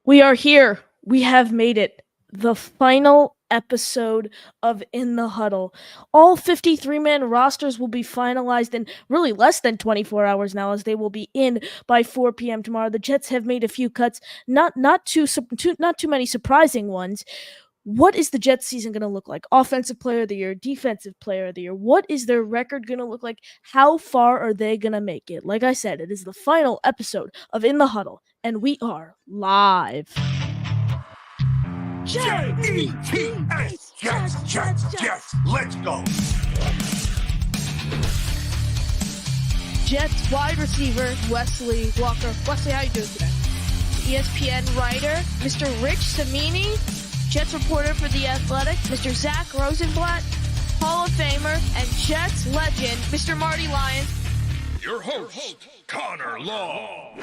We are here. We have made it. The final episode of In the Huddle. All 53-man rosters will be finalized in really less than 24 hours now, as they will be in by 4 p.m. tomorrow. The Jets have made a few cuts, not too many surprising ones. What is the Jets season going to look like? Offensive player of the year, defensive player of the year. What is their record going to look like? How far are they going to make it? Like I said, it is the final episode of In the Huddle, and we are live. Jets, Jets, let's go. Jets wide receiver Wesley Walker. Wesley, how you doing today? ESPN writer Mr. Rich Cimini, Jets reporter for The Athletic, Mr. Zach Rosenblatt, Hall of Famer and Jets legend Mr. Marty Lyons. Your host, Connor Law.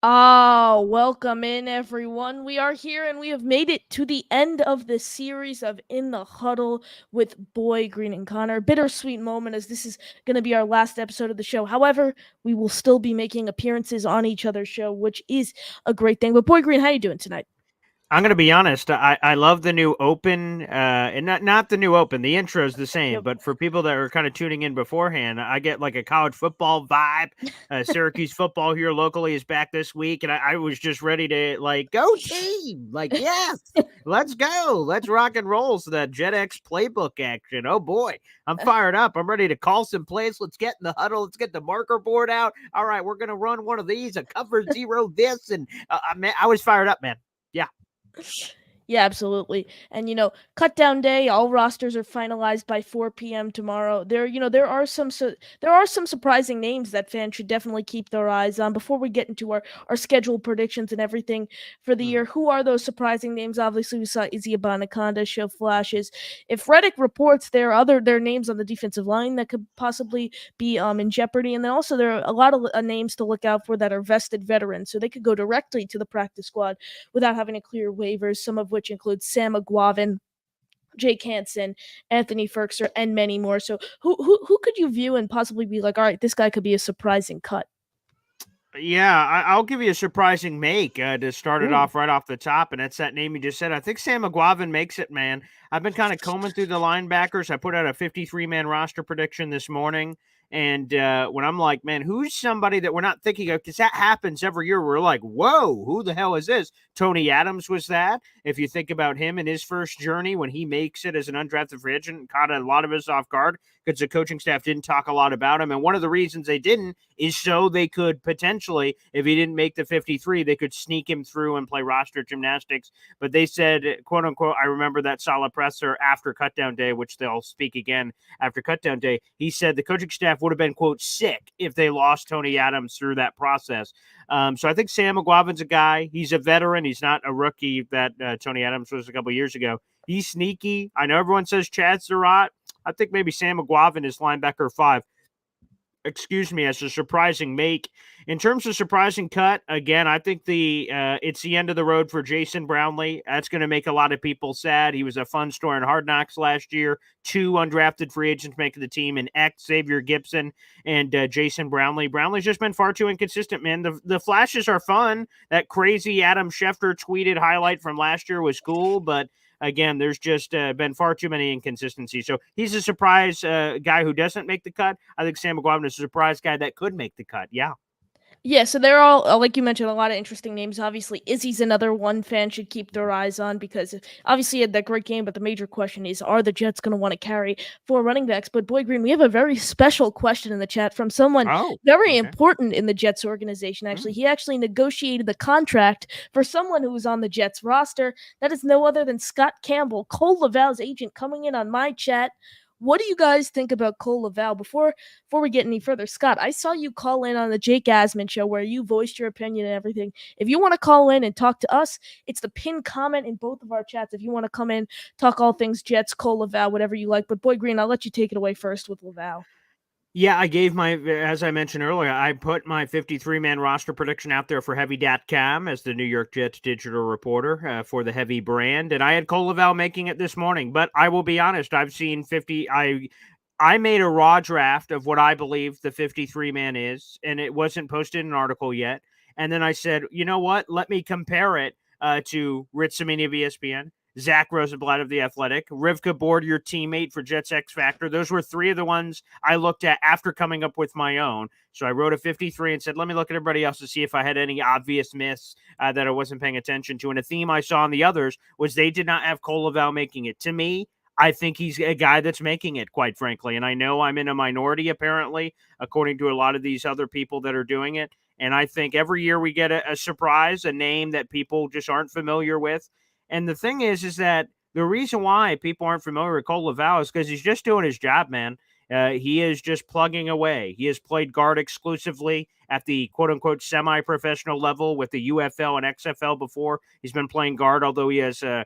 Welcome in, everyone. We are here, and we have made it to the end of the series of In the Huddle with Boy Green and Connor. Bittersweet moment, as this is going to be our last episode of the show. However, we will still be making appearances on each other's show, which is a great thing. But Boy Green, how you doing tonight? I'm going to be honest. I love the new open, and not the new open. The intro is the same, Yep. but for people that are kind of tuning in beforehand, I get like a college football vibe. Syracuse football here locally is back this week, and I was just ready to go team. Yes, let's go. Let's rock and roll. So that JetX playbook action. Oh boy, I'm fired up. I'm ready to call some plays. Let's get in the huddle. Let's get the marker board out. All right, we're going to run one of these, a cover zero this, and I was fired up, man. Yeah. Yeah, absolutely. And cut down day, all rosters are finalized by 4 p.m. tomorrow. There are some surprising names that fans should definitely keep their eyes on. Before we get into our schedule predictions and everything for the year, who are those surprising names? Obviously, we saw Izzy Abanikanda show flashes. If Reddick reports, there are their names on the defensive line that could possibly be in jeopardy. And then also there are a lot of names to look out for that are vested veterans, so they could go directly to the practice squad without having to clear waivers, some of which include Sam McGuavin, Jake Hansen, Anthony Ferkser, and many more. So who could you view and possibly be like, all right, this guy could be a surprising cut? Yeah, I'll give you a surprising make to start it off right off the top, and that's that name you just said. I think Sam McGuavin makes it, man. I've been kind of combing through the linebackers. I put out a 53-man roster prediction this morning, and when I'm like, man, who's somebody that we're not thinking of? Because that happens every year. We're like, whoa, who the hell is this? Tony Adams was that. If you think about him in his first journey when he makes it as an undrafted free agent, caught a lot of us off guard because the coaching staff didn't talk a lot about him. And one of the reasons they didn't is so they could potentially, if he didn't make the 53, they could sneak him through and play roster gymnastics. But they said, quote unquote, I remember that Saleh presser after cutdown day, which they'll speak again after cutdown day. He said the coaching staff would have been, quote, sick if they lost Tony Adams through that process. So I think Sam McGuavin's a guy. He's a veteran. He's not a rookie that Tony Adams was a couple years ago. He's sneaky. I know everyone says Chad Surratt. I think maybe Sam McGuavin is linebacker 5. As a surprising make. In terms of surprising cut, again, I think it's the end of the road for Jason Brownlee. That's going to make a lot of people sad. He was a fun story in Hard Knocks last year. 2 undrafted free agents making the team, and Xavier Gibson and Jason Brownlee. Brownlee's just been far too inconsistent, man. The flashes are fun. That crazy Adam Schefter tweeted highlight from last year was cool, but again, there's just been far too many inconsistencies. So he's a surprise guy who doesn't make the cut. I think Sam McGuavin is a surprise guy that could make the cut. Yeah. Yeah, so they're all, like you mentioned, a lot of interesting names. Obviously, Izzy's another one fans should keep their eyes on because obviously he had that great game, but the major question is, are the Jets going to want to carry 4 running backs? But Boy Green, we have a very special question in the chat from someone very important in the Jets organization, actually. He actually negotiated the contract for someone who was on the Jets roster. That is no other than Scott Campbell, Kohl Levao's agent, coming in on my chat. What do you guys think about Kohl Levao? Before we get any further, Scott, I saw you call in on the Jake Asman show where you voiced your opinion and everything. If you want to call in and talk to us, it's the pinned comment in both of our chats. If you want to come in, talk all things Jets, Kohl Levao, whatever you like. But Boy Green, I'll let you take it away first with Levao. Yeah, I gave as I mentioned earlier, I put my 53-man roster prediction out there for Heavy.com as the New York Jets digital reporter for the Heavy brand, and I had Kohl Levao making it this morning. But I will be honest, I've seen 50. I made a raw draft of what I believe the 53-man is, and it wasn't posted in an article yet. And then I said, you know what? Let me compare it to Rich Cimini of ESPN, Zach Rosenblatt of The Athletic, Rivka Board, your teammate for Jets X Factor. Those were three of the ones I looked at after coming up with my own. So I wrote a 53 and said, let me look at everybody else to see if I had any obvious myths that I wasn't paying attention to. And a theme I saw in the others was they did not have Kohl Levao making it. To me, I think he's a guy that's making it, quite frankly. And I know I'm in a minority, apparently, according to a lot of these other people that are doing it. And I think every year we get a surprise, a name that people just aren't familiar with. And the thing is that the reason why people aren't familiar with Kohl Levao is because he's just doing his job, man. He is just plugging away. He has played guard exclusively at the quote unquote semi professional level with the UFL and XFL before. He's been playing guard, although he has a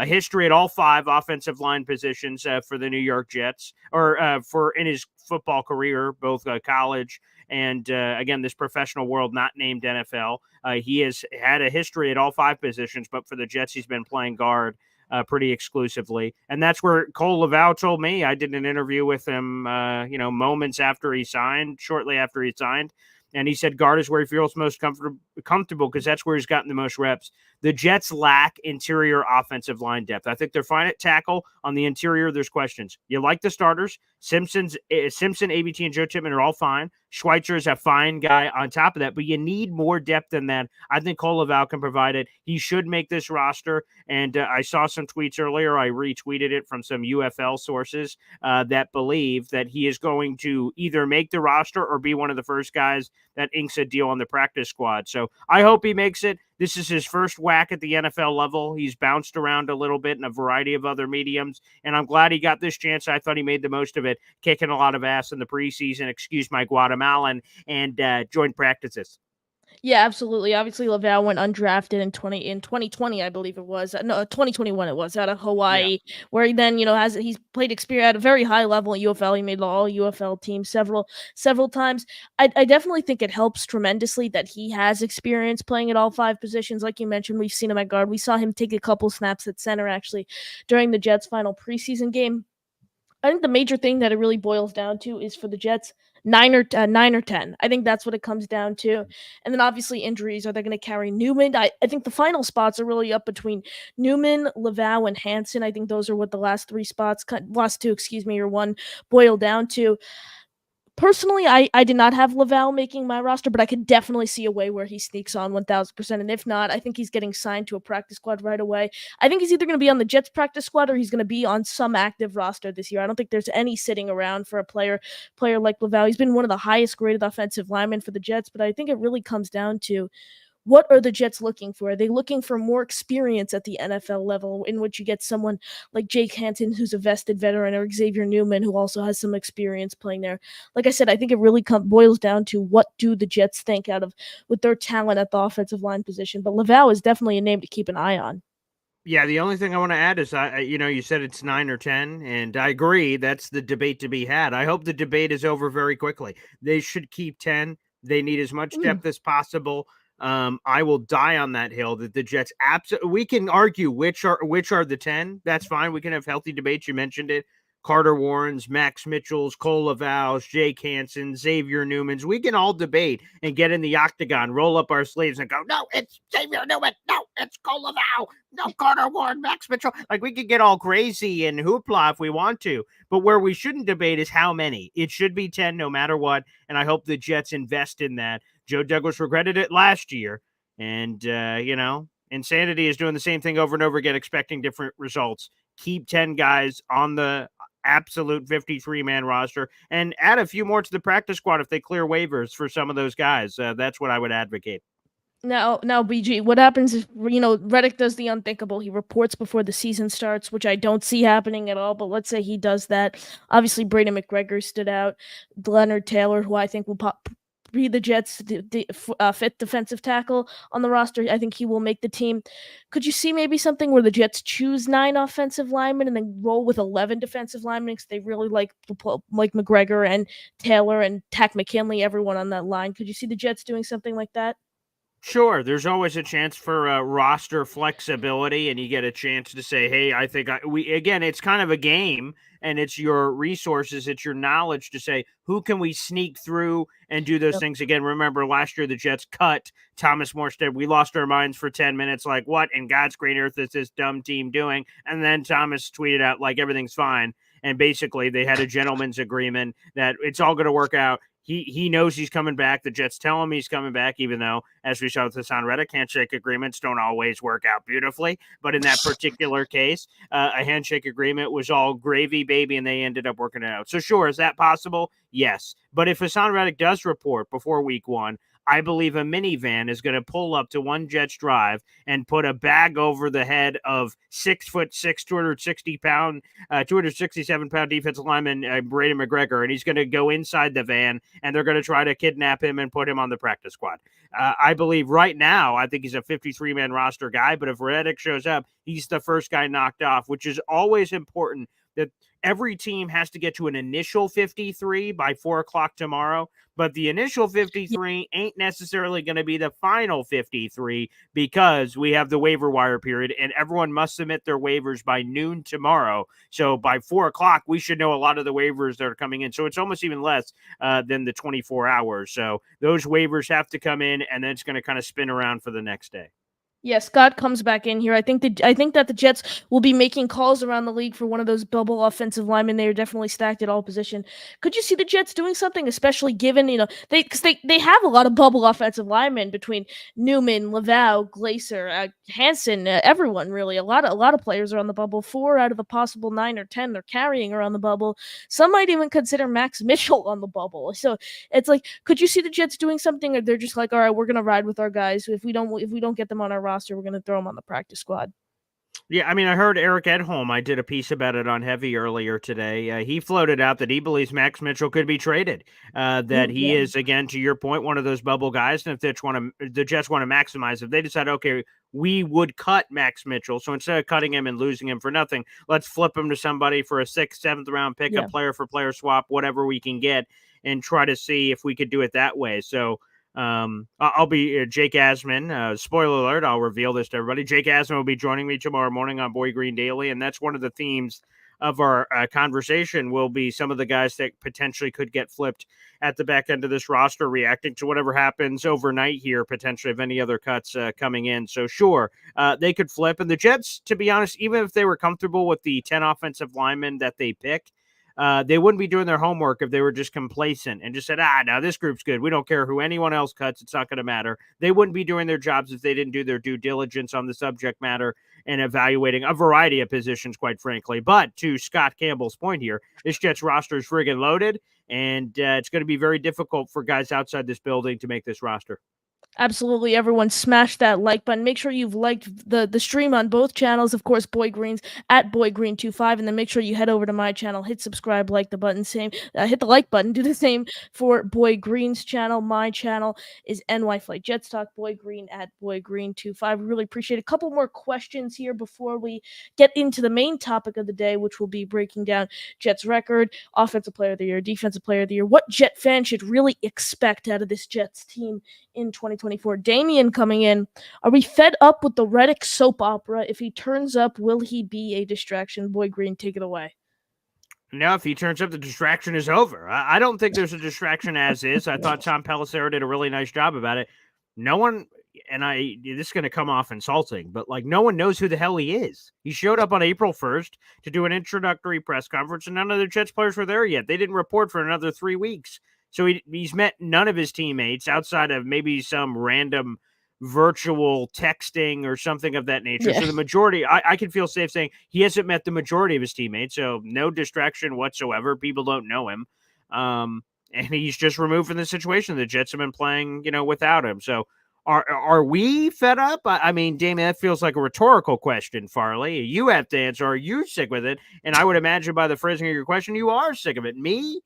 history at all five offensive line positions for the New York Jets, or for in his football career, both college and again, this professional world not named NFL. He has had a history at all five positions, but for the Jets, he's been playing guard pretty exclusively. And that's where Kohl Levao told me. I did an interview with him, moments after he signed, shortly after he signed. And he said guard is where he feels most comfortable because that's where he's gotten the most reps. The Jets lack interior offensive line depth. I think they're fine at tackle. On the interior, there's questions. You like the starters. Simpson, ABT, and Joe Chipman are all fine. Schweitzer is a fine guy on top of that, but you need more depth than that. I think Kohl Levao can provide it. He should make this roster. And I saw some tweets earlier. I retweeted it from some UFL sources that believe that he is going to either make the roster or be one of the first guys that inks a deal on the practice squad. So I hope he makes it. This is his first whack at the NFL level. He's bounced around a little bit in a variety of other mediums, and I'm glad he got this chance. I thought he made the most of it, kicking a lot of ass in the preseason, excuse my Guatemalan, and joint practices. Yeah, absolutely. Obviously, Levao went undrafted in 2020, I believe it was. No, 2021 it was, out of Yeah. Hawaii, where he then he's played experience at a very high level at UFL. He made the all UFL team several times. I definitely think it helps tremendously that he has experience playing at all five positions. Like you mentioned, we've seen him at guard. We saw him take a couple snaps at center actually during the Jets' final preseason game. I think the major thing that it really boils down to is for the Jets, 9 or 10. I think that's what it comes down to. And then obviously injuries. Are they going to carry Newman? I think the final spots are really up between Newman, Levao, and Hansen. I think those are what the last two, or one, boil down to. Personally, I did not have Levao making my roster, but I could definitely see a way where he sneaks on 1000%. And if not, I think he's getting signed to a practice squad right away. I think he's either going to be on the Jets practice squad or he's going to be on some active roster this year. I don't think there's any sitting around for a player like Levao. He's been one of the highest graded offensive linemen for the Jets, but I think it really comes down to what are the Jets looking for? Are they looking for more experience at the NFL level, in which you get someone like Jake Hanton, who's a vested veteran, or Xavier Newman, who also has some experience playing there? Like I said, I think it really boils down to what do the Jets think out of with their talent at the offensive line position. But Levao is definitely a name to keep an eye on. Yeah, the only thing I want to add is, you said it's 9 or 10, and I agree that's the debate to be had. I hope the debate is over very quickly. They should keep 10. They need as much Mm. depth as possible. I will die on that hill that the Jets absolutely. We can argue which are the 10. That's fine. We can have healthy debates. You mentioned it. Carter Warrens, Max Mitchell's, Kohl Levau's, Jake Hansen, Xavier Newman's. We can all debate and get in the octagon, roll up our sleeves, and go, no, it's Xavier Newman. No, it's Kohl Levau. No, Carter Warren, Max Mitchell. Like, we could get all crazy and hoopla if we want to. But where we shouldn't debate is how many. It should be 10 no matter what. And I hope the Jets invest in that. Joe Douglas regretted it last year. And, insanity is doing the same thing over and over again, expecting different results. Keep 10 guys on the absolute 53-man roster and add a few more to the practice squad if they clear waivers for some of those guys. That's what I would advocate. Now, BG, what happens if, Reddick does the unthinkable? He reports before the season starts, which I don't see happening at all, but let's say he does that. Obviously, Braden McGregor stood out. Leonard Taylor, who I think will be the Jets' fifth defensive tackle on the roster. I think he will make the team. Could you see maybe something where the Jets choose 9 offensive linemen and then roll with 11 defensive linemen because they really like McGregor and Taylor and Tack McKinley, everyone on that line? Could you see the Jets doing something like that? Sure, there's always a chance for roster flexibility, and you get a chance to say, "Hey, I think we." Again, it's kind of a game, and it's your resources, it's your knowledge to say, "Who can we sneak through and do those Yep. things?" Again, remember last year the Jets cut Thomas Morstead. We lost our minds for 10 minutes, like, "What in God's green earth is this dumb team doing?" And then Thomas tweeted out like everything's fine, and basically they had a gentleman's agreement that it's all going to work out. He knows he's coming back. The Jets tell him he's coming back, even though, as we saw with Hassan Reddick, handshake agreements don't always work out beautifully. But in that particular case, a handshake agreement was all gravy, baby, and they ended up working it out. So, sure, is that possible? Yes. But if Hassan Reddick does report before week 1, I believe a minivan is going to pull up to one Jets drive and put a bag over the head of 6'6", 260-pound, 267-pound defensive lineman Brady McGregor, and he's going to go inside the van, and they're going to try to kidnap him and put him on the practice squad. I believe right now, I think he's a 53-man roster guy, but if Reddick shows up, he's the first guy knocked off, which is always important that every team has to get to an initial 53 by 4 o'clock tomorrow, but the initial 53 ain't necessarily going to be the final 53 because we have the waiver wire period and everyone must submit their waivers by noon tomorrow. So by 4 o'clock, we should know a lot of the waivers that are coming in. So it's almost even less than the 24 hours. So those waivers have to come in, and then it's going to kind of spin around for the next day. Yeah, Scott comes back in here. I think that the Jets will be making calls around the league for one of those bubble offensive linemen. They are definitely stacked at all position. Could you see the Jets doing something, especially given they have a lot of bubble offensive linemen between Newman, Levao, Glacier, Hansen, everyone really. A lot of players are on the bubble. 4 out of the possible 9 or 10 they're carrying are on the bubble. Some might even consider Max Mitchell on the bubble. So it's like, could you see the Jets doing something, or they're just like, all right, we're gonna ride with our guys. If we don't get them on our roster, we're gonna throw them on the practice squad. Yeah, I mean, I heard Eric Edholm. I did a piece about it on Heavy earlier today. He floated out that he believes Max Mitchell could be traded. That Ooh, he yeah. is, again, to your point, one of those bubble guys. And if the Jets want to maximize, if they decide, okay, we would cut Max Mitchell, so instead of cutting him and losing him for nothing, let's flip him to somebody for a 6th, 7th round pick, a Yeah. player for player swap, whatever we can get, and try to see if we could do it that way. So I'll be Jake Asman. Spoiler alert, I'll reveal this to everybody. Jake Asman will be joining me tomorrow morning on Boy Green Daily, and that's one of the themes of our conversation will be some of the guys that potentially could get flipped at the back end of this roster, reacting to whatever happens overnight here, potentially of any other cuts coming in. So sure, they could flip. And the Jets, to be honest, even if they were comfortable with the 10 offensive linemen that they pick, they wouldn't be doing their homework if they were just complacent and just said, no, this group's good. We don't care who anyone else cuts. It's not going to matter. They wouldn't be doing their jobs if they didn't do their due diligence on the subject matter and evaluating a variety of positions, quite frankly. But to Scott Campbell's point here, this Jets roster is friggin' loaded, and it's going to be very difficult for guys outside this building to make this roster. Absolutely, everyone smash that like button. Make sure you've liked the stream on both channels. Of course, Boy Green's at BoyGreen25, and then make sure you head over to my channel, hit subscribe, like the button, hit the like button. Do the same for Boy Green's channel. My channel is NY Flight Jets Talk. Boy Green at BoyGreen25. We really appreciate it. A couple more questions here before we get into the main topic of the day, which will be breaking down Jets record, offensive player of the year, defensive player of the year. What Jet fan should really expect out of this Jets team in 2024. Damien coming in. Are we fed up with the Reddick soap opera? If he turns up, will he be a distraction? Boy Green, take it away. No, if he turns up, the distraction is over. I don't think there's a distraction as is. I thought Tom Pelissero did a really nice job about it. No one, and this is going to come off insulting, but like no one knows who the hell he is. He showed up on April 1st to do an introductory press conference, and none of the Jets players were there yet. They didn't report for another 3 weeks. So he's met none of his teammates outside of maybe some random virtual texting or something of that nature. Yeah. So the majority, I can feel safe saying he hasn't met the majority of his teammates. So no distraction whatsoever. People don't know him. And he's just removed from the situation. The Jets have been playing, without him. So are we fed up? I mean, Damien, that feels like a rhetorical question, Farley. You have to answer. Are you sick with it? And I would imagine by the phrasing of your question, you are sick of it. Me?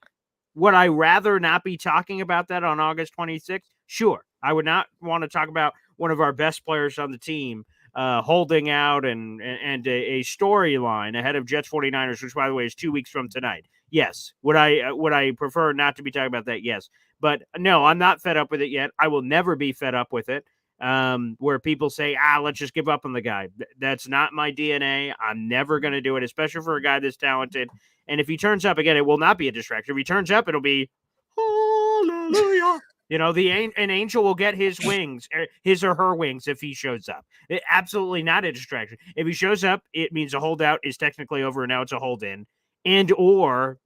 Would I rather not be talking about that on August 26th? Sure. I would not want to talk about one of our best players on the team holding out and a storyline ahead of Jets 49ers, which, by the way, is 2 weeks from tonight. Yes. Would I prefer not to be talking about that? Yes. But no, I'm not fed up with it yet. I will never be fed up with it. where people say, let's just give up on the guy. That's not my DNA. I'm never going to do it, especially for a guy this talented. And if he turns up again, it will not be a distraction. If he turns up, it'll be hallelujah. An angel will get his wings, his or her wings, if he shows up. Absolutely not a distraction. If he shows up, it means a holdout is technically over, and now it's a hold in, and or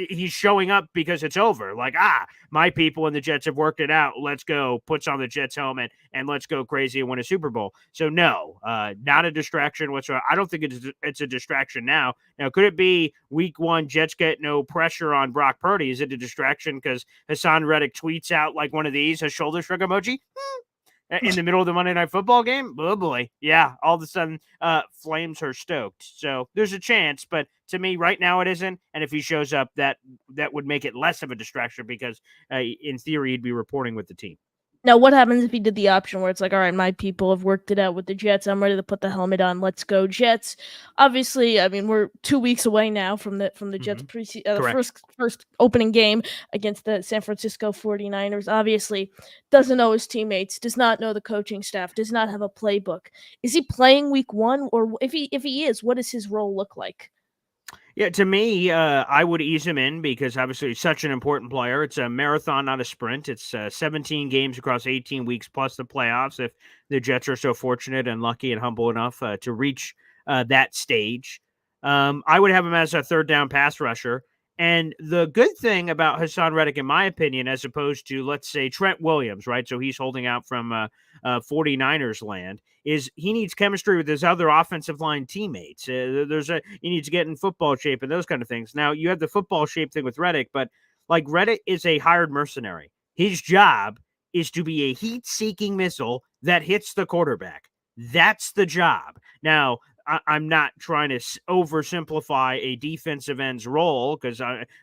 he's showing up because it's over. Like, my people and the Jets have worked it out. Let's go. Puts on the Jets helmet and let's go crazy and win a Super Bowl. So no, not a distraction whatsoever. I don't think it's a distraction now. Now, could it be week 1, Jets get no pressure on Brock Purdy? Is it a distraction because Hassan Reddick tweets out like one of these, a shoulder shrug emoji? In the middle of the Monday Night Football game? Oh, boy. Yeah, all of a sudden, flames are stoked. So there's a chance, but to me, right now it isn't. And if he shows up, that would make it less of a distraction because, in theory, he'd be reporting with the team. Now, what happens if he did the option where it's like, all right, my people have worked it out with the Jets. I'm ready to put the helmet on. Let's go, Jets. Obviously, I mean, we're 2 weeks away now from the Jets first opening game against the San Francisco 49ers. Obviously, doesn't know his teammates, does not know the coaching staff, does not have a playbook. Is he playing week 1? Or if he is, what does his role look like? Yeah, to me, I would ease him in because obviously he's such an important player. It's a marathon, not a sprint. It's 17 games across 18 weeks plus the playoffs if the Jets are so fortunate and lucky and humble enough to reach that stage. I would have him as a third down pass rusher. And the good thing about Hassan Reddick, in my opinion, as opposed to, let's say, Trent Williams, right? So he's holding out from 49ers land, is he needs chemistry with his other offensive line teammates. He needs to get in football shape and those kind of things. Now, you have the football shape thing with Reddick, but like Reddick is a hired mercenary. His job is to be a heat-seeking missile that hits the quarterback. That's the job. Now, I'm not trying to oversimplify a defensive end's role because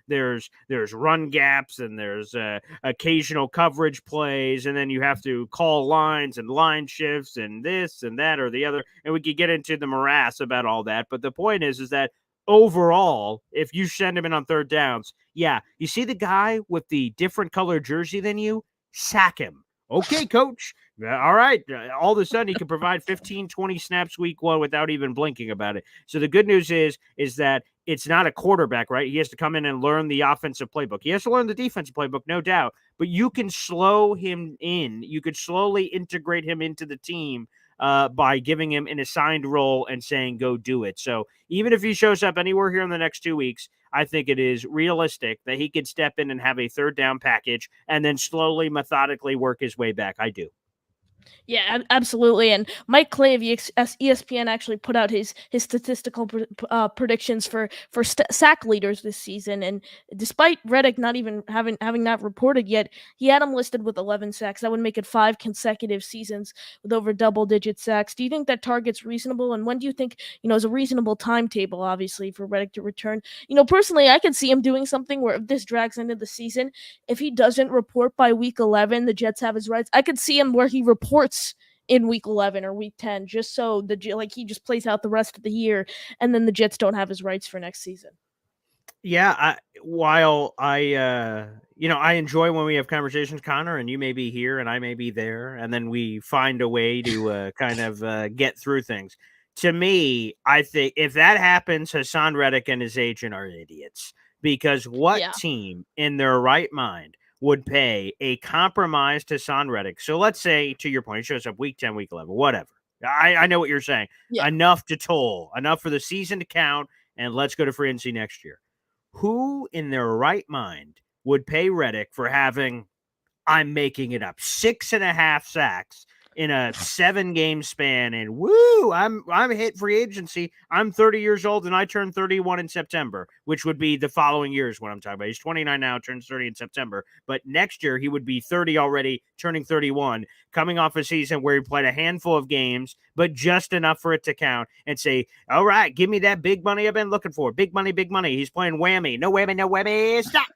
there's run gaps and there's occasional coverage plays, and then you have to call lines and line shifts and this and that or the other, and we could get into the morass about all that. But the point is that overall, if you send him in on third downs, you see the guy with the different color jersey than you, sack him. Okay, coach. All right. All of a sudden, he can provide 15, 20 snaps week 1 without even blinking about it. So the good news is that it's not a quarterback, right? He has to come in and learn the offensive playbook. He has to learn the defensive playbook, no doubt. But you can slow him in. You could slowly integrate him into the team by giving him an assigned role and saying, go do it. So even if he shows up anywhere here in the next 2 weeks, I think it is realistic that he could step in and have a third down package and then slowly, methodically work his way back. I do. Yeah, absolutely. And Mike Clay of ESPN actually put out his statistical predictions for sack leaders this season. And despite Reddick not even having not reported yet, he had him listed with 11 sacks. That would make it 5 consecutive seasons with over double-digit sacks. Do you think that target's reasonable? And when do you think is a reasonable timetable, obviously, for Reddick to return? Personally, I could see him doing something where if this drags into the season, if he doesn't report by week 11, the Jets have his rights. I could see him where he reports in week 11 or week 10, just so he just plays out the rest of the year, and then the Jets don't have his rights for next season. Yeah, while I enjoy when we have conversations, Connor, and you may be here and I may be there, and then we find a way to kind of get through things. To me, I think if that happens, Hassan Reddick and his agent are idiots because what team in their right mind would pay a compromised Hassan Reddick? So let's say, to your point, he shows up week 10, week 11, whatever. I know what you're saying. Yeah. Enough to toll, enough for the season to count, and let's go to free agency next year. Who in their right mind would pay Reddick for having, I'm making it up, 6.5 sacks in a 7-game span, and woo, I'm hit free agency. I'm 30 years old and I turn 31 in September, which would be the following year is what I'm talking about. He's 29 now, turns 30 in September, but next year he would be 30 already, turning 31, coming off a season where he played a handful of games, but just enough for it to count, and say, all right, give me that big money I've been looking for. Big money, big money. He's playing whammy. No whammy, no whammy. Stop.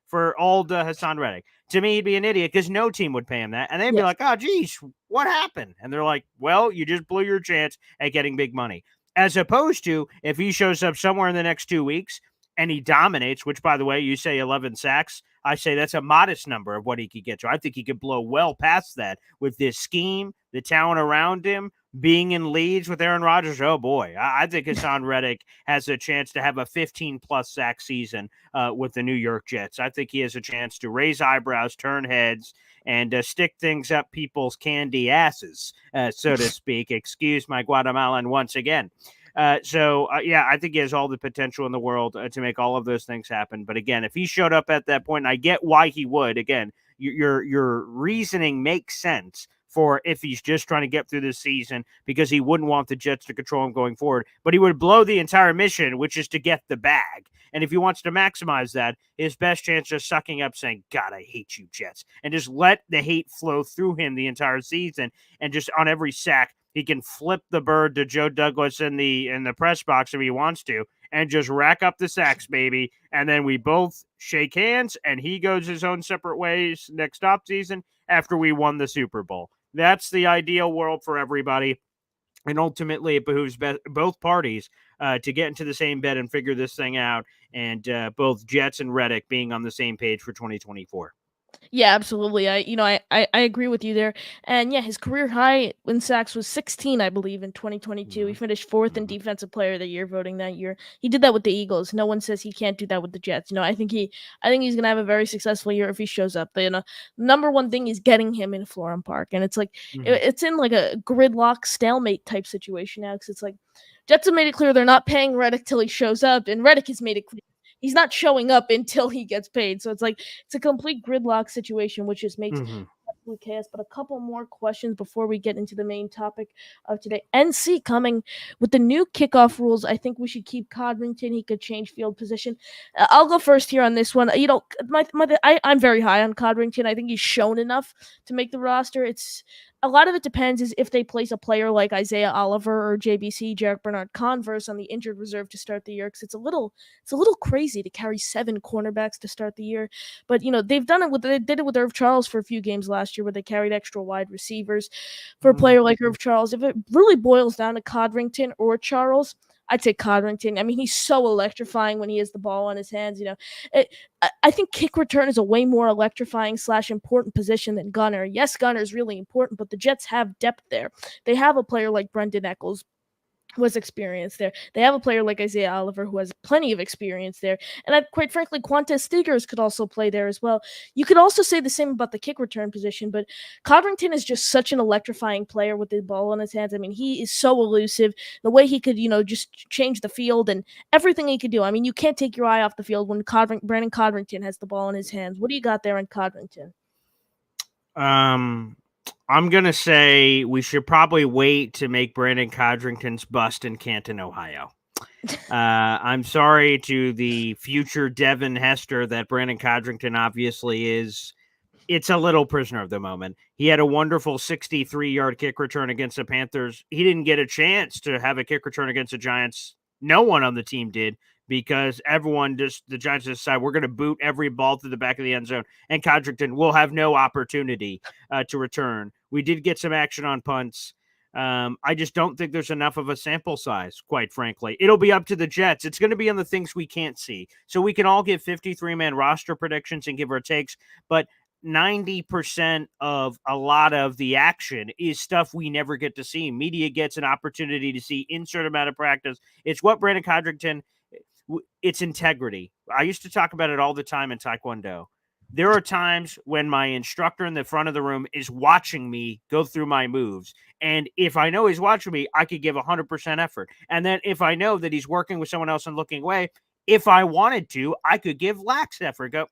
For old Hassan Reddick. To me, he'd be an idiot because no team would pay him that. And they'd be like, oh, geez, what happened? And they're like, well, you just blew your chance at getting big money. As opposed to if he shows up somewhere in the next 2 weeks, and he dominates, which, by the way, you say 11 sacks. I say that's a modest number of what he could get to. I think he could blow well past that with this scheme, the talent around him, being in leads with Aaron Rodgers. Oh, boy. I think Hassan Reddick has a chance to have a 15-plus sack season with the New York Jets. I think he has a chance to raise eyebrows, turn heads, and stick things up people's candy asses, so to speak. Excuse my Guatemalan once again. Yeah, I think he has all the potential in the world to make all of those things happen. But again, if he showed up at that point, and I get why he would, again, your reasoning makes sense for if he's just trying to get through this season because he wouldn't want the Jets to control him going forward. But he would blow the entire mission, which is to get the bag. And if he wants to maximize that, his best chance is sucking up saying, God, I hate you, Jets. And just let the hate flow through him the entire season. And just on every sack, he can flip the bird to Joe Douglas in the press box if he wants to and just rack up the sacks, baby. And then we both shake hands and he goes his own separate ways next offseason after we won the Super Bowl. That's the ideal world for everybody. And ultimately, it behooves both parties to get into the same bed and figure this thing out. And both Jets and Reddick being on the same page for 2024. Yeah, absolutely. I agree with you there. And yeah, his career high in sacks was 16, I believe, in 2022. He finished 4th in Defensive Player of the Year voting that year. He did that with the Eagles. No one says he can't do that with the Jets. I think he's gonna have a very successful year if he shows up. Number one thing is getting him in Florham Park, and it's like it's in like a gridlock stalemate type situation now because it's like Jets have made it clear they're not paying Reddick till he shows up, and Reddick has made it clear he's not showing up until he gets paid. So it's like it's a complete gridlock situation, which just makes absolute chaos. But a couple more questions before we get into the main topic of today. NC coming with the new kickoff rules. I think we should keep Codrington. He could change field position. I'll go first here on this one. I'm very high on Codrington. I think he's shown enough to make the roster. It's a lot of it depends is if they place a player like Isaiah Oliver or JBC, Jarek Bernard Converse, on the injured reserve to start the year, because it's a little crazy to carry 7 cornerbacks to start the year. But they've done it they did it with Irv Charles for a few games last year where they carried extra wide receivers for a player like Irv Charles. If it really boils down to Codrington or Charles, I'd say Codrington. I mean, he's so electrifying when he has the ball on his hands. I think kick return is a way more electrifying / important position than gunner. Yes, gunner is really important, but the Jets have depth there. They have a player like Brendan Eccles who has experience there. They have a player like Isaiah Oliver who has plenty of experience there. And quite frankly, Quantez Stigers could also play there as well. You could also say the same about the kick return position, but Codrington is just such an electrifying player with the ball in his hands. I mean, he is so elusive. The way he could, just change the field and everything he could do. I mean, you can't take your eye off the field when Brandon Codrington has the ball in his hands. What do you got there in Codrington? I'm going to say we should probably wait to make Brandon Codrington's bust in Canton, Ohio. I'm sorry to the future Devin Hester that Brandon Codrington obviously is. It's a little prisoner of the moment. He had a wonderful 63-yard kick return against the Panthers. He didn't get a chance to have a kick return against the Giants. No one on the team did because the Giants decided we're going to boot every ball through the back of the end zone, and Codrington will have no opportunity to return. We did get some action on punts. I just don't think there's enough of a sample size, quite frankly. It'll be up to the Jets. It's going to be on the things we can't see. So we can all give 53-man roster predictions and give our takes, but 90% of a lot of the action is stuff we never get to see. Media gets an opportunity to see insert amount of practice. It's what Brandon Codrington, it's integrity. I used to talk about it all the time in Taekwondo. There are times when my instructor in the front of the room is watching me go through my moves. And if I know he's watching me, I could give 100% effort. And then if I know that he's working with someone else and looking away, if I wanted to, I could give lax effort. Go,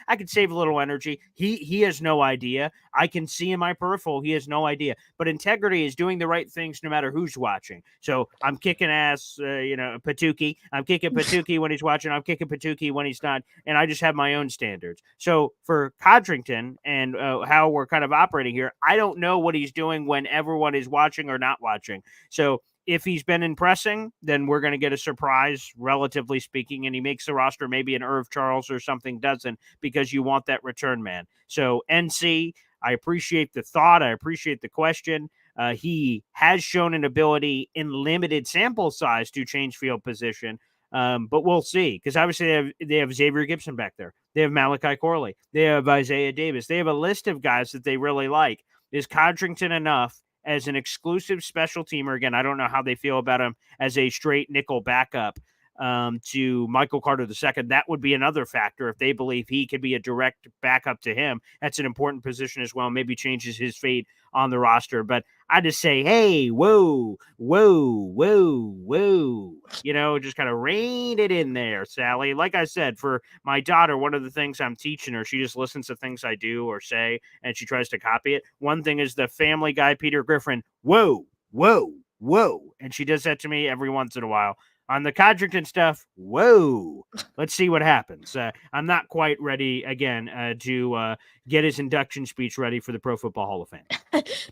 I could save a little energy. He has no idea. I can see in my peripheral, he has no idea. But integrity is doing the right things no matter who's watching. So I'm kicking ass, Patuki. I'm kicking Patuki when he's watching. I'm kicking Patuki when he's not. And I just have my own standards. So for Codrington and how we're kind of operating here, I don't know what he's doing when everyone is watching or not watching. So if he's been impressing, then we're going to get a surprise, relatively speaking, and he makes the roster. Maybe an Irv Charles or something doesn't because you want that return man. So NC, I appreciate the thought. I appreciate the question. He has shown an ability in limited sample size to change field position. But we'll see, because obviously they have Xavier Gibson back there. They have Malachi Corley. They have Isaiah Davis. They have a list of guys that they really like. Is Codrington enough as an exclusive special teamer? Again, I don't know how they feel about him as a straight nickel backup to Michael Carter II. That would be another factor if they believe he could be a direct backup to him. That's an important position as well. Maybe changes his fate on the roster. But I just say, hey, whoa, whoa, whoa, whoa. Just kind of rein it in there, Sally. Like I said, for my daughter, one of the things I'm teaching her, she just listens to things I do or say, and she tries to copy it. One thing is the Family Guy, Peter Griffin, whoa, whoa, whoa. And she does that to me every once in a while. On the Codrington stuff, whoa. Let's see what happens. I'm not quite ready, again, to get his induction speech ready for the Pro Football Hall of Fame.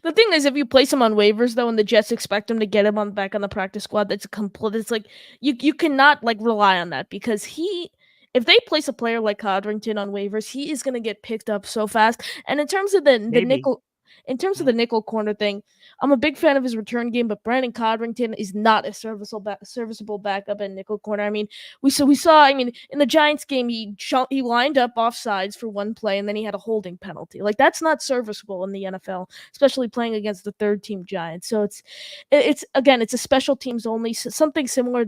The thing is, if you place him on waivers, though, and the Jets expect him to get him back on the practice squad, that's complete. It's like you cannot rely on that, because if they place a player like Codrington on waivers, he is going to get picked up so fast. And in terms of the nickel. In terms of the nickel corner thing, I'm a big fan of his return game, but Brandon Codrington is not a serviceable backup at nickel corner. I mean, we saw. I mean, in the Giants game, he lined up offsides for one play, and then he had a holding penalty. That's not serviceable in the NFL, especially playing against the third team Giants. So it's a special teams only, something similar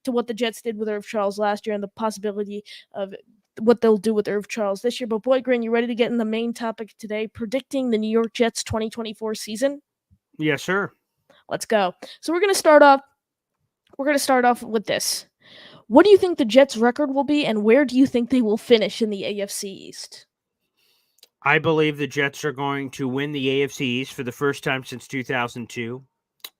to what the Jets did with Irv Charles last year, and the possibility of what they'll do with Irv Charles this year. But boy, Grin, you ready to get in the main topic today, predicting the New York Jets 2024 season? Yes, sir. Let's go. So we're going to start off with this. What do you think the Jets' record will be, and where do you think they will finish in the AFC East? I believe the Jets are going to win the AFC East for the first time since 2002.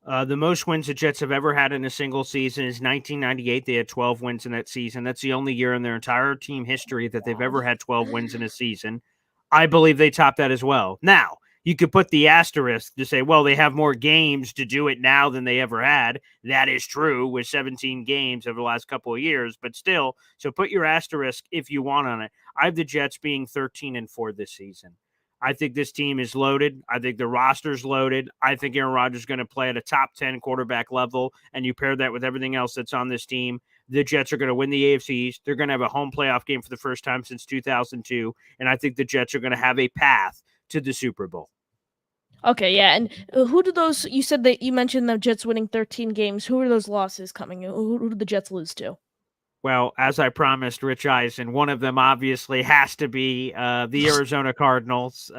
The most wins the Jets have ever had in a single season is 1998. They had 12 wins in that season. That's the only year in their entire team history that they've ever had 12 wins in a season. I believe they top that as well. Now, you could put the asterisk to say, well, they have more games to do it now than they ever had. That is true with 17 games over the last couple of years, but still, so put your asterisk if you want on it. I have the Jets being 13-4 this season. I think this team is loaded. I think the roster's loaded. I think Aaron Rodgers is going to play at a top 10 quarterback level, and you pair that with everything else that's on this team. The Jets are going to win the AFC East. They're going to have a home playoff game for the first time since 2002, and I think the Jets are going to have a path to the Super Bowl. Okay, yeah, and who do those? You said that you mentioned the Jets winning 13 games. Who are those losses coming? Who did the Jets lose to? Well, as I promised Rich Eisen, one of them obviously has to be the Arizona Cardinals,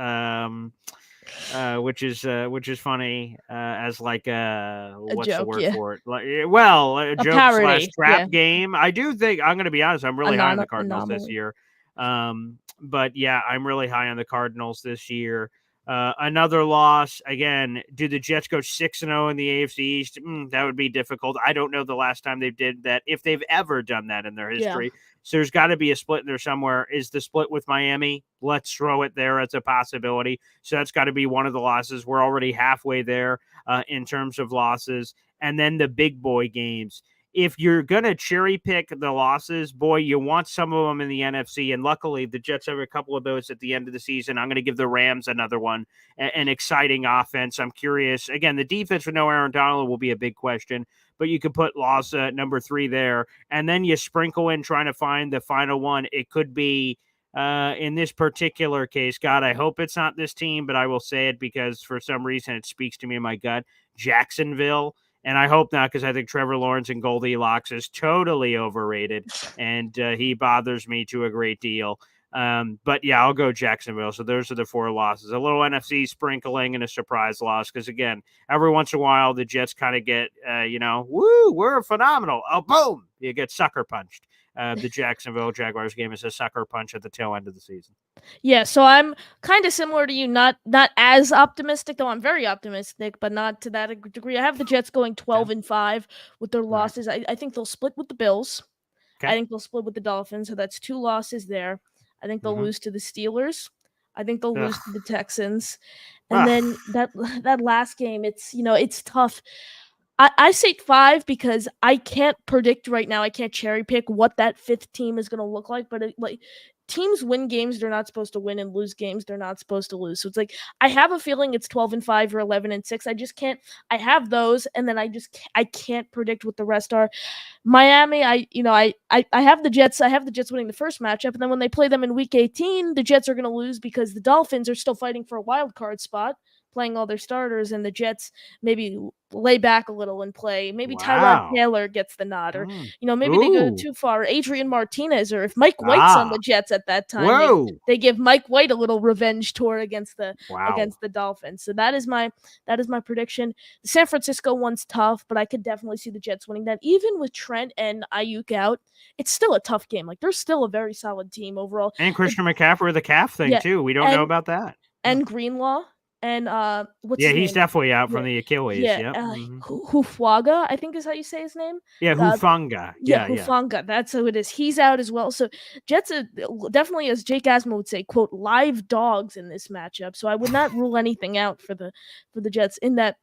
which is funny as like what's joke, the word yeah. for it? A joke parody, / trap yeah. game. I do think, I'm going to be honest, I'm really high on the Cardinals this year. But yeah, I'm really high on the Cardinals this year. Another loss again. Do the Jets go 6-0 in the AFC East? That would be difficult. I don't know the last time they did that, if they've ever done that in their history. Yeah. So there's got to be a split in there somewhere. Is the split with Miami? Let's throw it there as a possibility. So that's got to be one of the losses. We're already halfway there in terms of losses. And then the big boy games. If you're going to cherry pick the losses, boy, you want some of them in the NFC. And luckily, the Jets have a couple of those at the end of the season. I'm going to give the Rams another one, an exciting offense. I'm curious. Again, the defense with no Aaron Donald will be a big question, but you could put loss number 3 there. And then you sprinkle in trying to find the final one. It could be, in this particular case, God, I hope it's not this team, but I will say it because for some reason it speaks to me in my gut, Jacksonville. And I hope not, because I think Trevor Lawrence and Goldilocks is totally overrated, and he bothers me to a great deal. But yeah, I'll go Jacksonville. So those are the 4 losses. A little NFC sprinkling and a surprise loss, because again, every once in a while the Jets kind of get, woo, we're phenomenal. Oh, boom, you get sucker punched. The Jacksonville Jaguars game is a sucker punch at the tail end of the season. Yeah, so I'm kind of similar to you, not as optimistic, though I'm very optimistic, but not to that degree. I have the Jets going 12-5 with their losses. Right. I think they'll split with the Bills. Okay. I think they'll split with the Dolphins, so that's 2 losses there. I think they'll lose to the Steelers. I think they'll lose to the Texans. And then that last game, it's tough. I say 5 because I can't predict right now. I can't cherry pick what that 5th team is going to look like, but teams win games they're not supposed to win and lose games they're not supposed to lose. So it's like I have a feeling it's 12-5 or 11-6. I just can't. I have those, and then I can't predict what the rest are. Miami, I have the Jets. I have the Jets winning the first matchup, and then when they play them in Week 18, the Jets are going to lose because the Dolphins are still fighting for a wild card spot, playing all their starters, and the Jets maybe lay back a little and play. Maybe Tyrod Wow. Taylor gets the nod, or Mm. maybe they go Ooh. too far. Adrian Martinez, or if Mike White's on the Jets at that time, Whoa. they give Mike White a little revenge tour against the Wow. Dolphins. So that is my prediction. The San Francisco one's tough, but I could definitely see the Jets winning that. Even with Trent and Ayuk out, it's still a tough game. Like, they're still a very solid team overall. And Christian McCaffrey with the calf thing, Yeah, too. We don't know about that. And Greenlaw and what's Yeah, his he's name? definitely out from the Achilles. Yeah, Yep. Hufwaga, I think is how you say his name. Yeah, Hufanga. Yeah. Hufanga. That's who it is. He's out as well. So Jets are definitely, as Jake Asma would say, quote, live dogs in this matchup. So I would not rule anything out for the Jets in that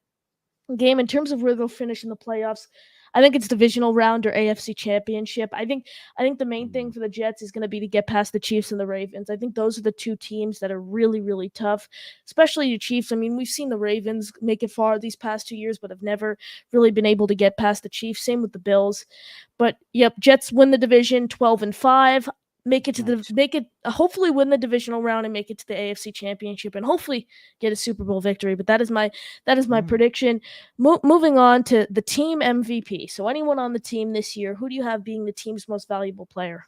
game. In terms of where they'll finish in the playoffs, I think it's divisional round or AFC Championship. I think the main thing for the Jets is going to be to get past the Chiefs and the Ravens. I think those are the two teams that are really, really tough, especially the Chiefs. I mean, we've seen the Ravens make it far these past 2 years, but have never really been able to get past the Chiefs. Same with the Bills. But yep, Jets win the division 12-5. Hopefully win the divisional round and make it to the AFC Championship, and hopefully get a Super Bowl victory. But that is my prediction. Moving on to the team MVP. So anyone on the team this year, who do you have being the team's most valuable player?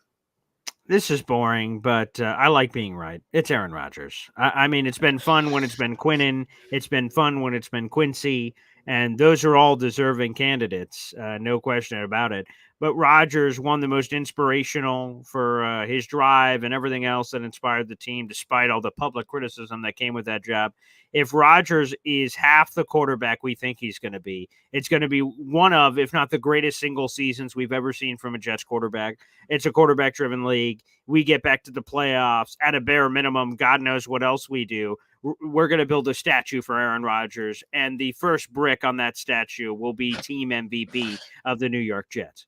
This is boring, but I like being right. It's Aaron Rodgers. I mean, it's been fun when it's been Quinnen. It's been fun when it's been Quincy. And those are all deserving candidates, no question about it. But Rodgers won the most inspirational for his drive and everything else that inspired the team, despite all the public criticism that came with that job. If Rodgers is half the quarterback we think he's going to be, it's going to be one of, if not the greatest single seasons we've ever seen from a Jets quarterback. It's a quarterback-driven league. We get back to the playoffs at a bare minimum. God knows what else we do. We're going to build a statue for Aaron Rodgers, and the first brick on that statue will be team MVP of the New York Jets.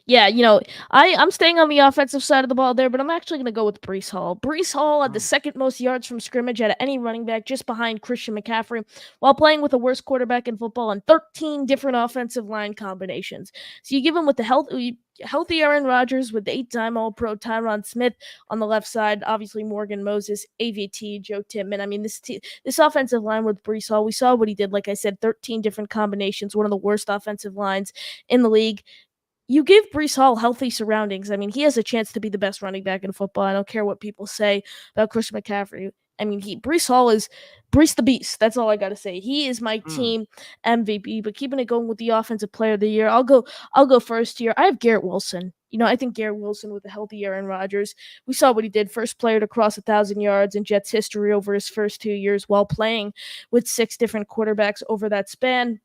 Yeah, I'm staying on the offensive side of the ball there, but I'm actually going to go with Breece Hall. Breece Hall had the second most yards from scrimmage out of any running back, just behind Christian McCaffrey, while playing with the worst quarterback in football on 13 different offensive line combinations. So you give him with the healthy Aaron Rodgers with the 8-time All-Pro Tyron Smith on the left side, obviously Morgan Moses, AVT, Joe Tippmann. I mean, this offensive line with Breece Hall, we saw what he did. Like I said, 13 different combinations, one of the worst offensive lines in the league. You give Breece Hall healthy surroundings. I mean, he has a chance to be the best running back in football. I don't care what people say about Christian McCaffrey. I mean, Breece Hall is Breece the Beast. That's all I got to say. He is my team MVP. But keeping it going with the offensive player of the year, I'll go first here. I have Garrett Wilson. I think Garrett Wilson with a healthy Aaron Rodgers. We saw what he did. First player to cross 1,000 yards in Jets history over his first 2 years while playing with 6 different quarterbacks over that span.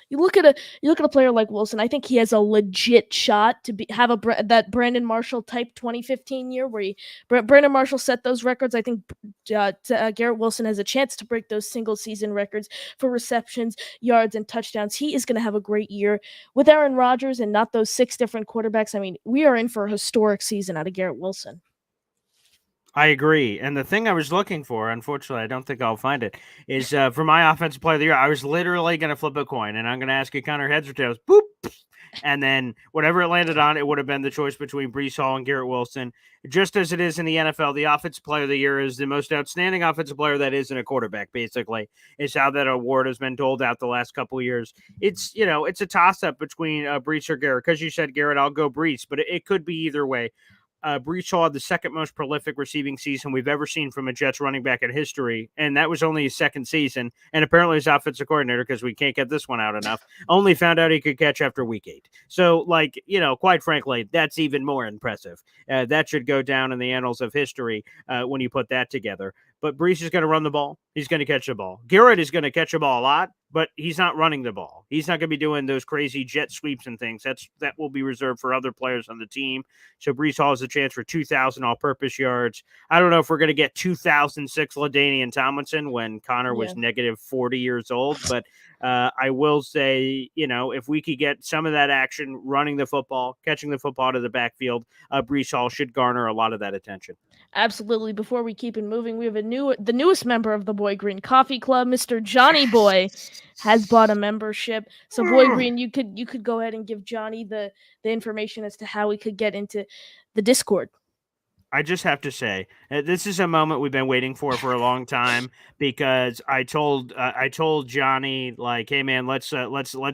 You look at a player like Wilson. I think he has a legit shot to have that Brandon Marshall type 2015 year where Brandon Marshall set those records. I think Garrett Wilson has a chance to break those single season records for receptions, yards, and touchdowns. He is going to have a great year with Aaron Rodgers and not those 6 different quarterbacks. I mean, we are in for a historic season out of Garrett Wilson. I agree. And the thing I was looking for, unfortunately, I don't think I'll find it, is for my offensive player of the year, I was literally going to flip a coin, and I'm going to ask you, Connor, heads or tails, boop. And then whatever it landed on, it would have been the choice between Breece Hall and Garrett Wilson. Just as it is in the NFL, the offensive player of the year is the most outstanding offensive player that isn't a quarterback, basically, is how that award has been doled out the last couple of years. It's, it's a toss-up between Breece or Garrett. Because you said Garrett, I'll go Breece, but it could be either way. Breece Hall had the second most prolific receiving season we've ever seen from a Jets running back in history, and that was only his second season. And apparently his offensive coordinator, because we can't get this one out enough, only found out he could catch after week 8. So, quite frankly, that's even more impressive. That should go down in the annals of history when you put that together. But Breece is going to run the ball. He's going to catch the ball. Garrett is going to catch the ball a lot, but he's not running the ball. He's not going to be doing those crazy jet sweeps and things. That will be reserved for other players on the team. So Breece Hall has a chance for 2,000 all-purpose yards. I don't know if we're going to get 2006 LaDainian Tomlinson when Connor was negative 40 years old, but I will say, if we could get some of that action running the football, catching the football to the backfield, Brees Hall should garner a lot of that attention. Absolutely. Before we keep it moving, we have the newest member of the Boy Green Coffee Club, Mr. Johnny Boy, has bought a membership. So Boy Green, you could go ahead and give Johnny the information as to how we could get into the Discord. I just have to say, this is a moment we've been waiting for a long time, because I told Johnny, like, hey man, let's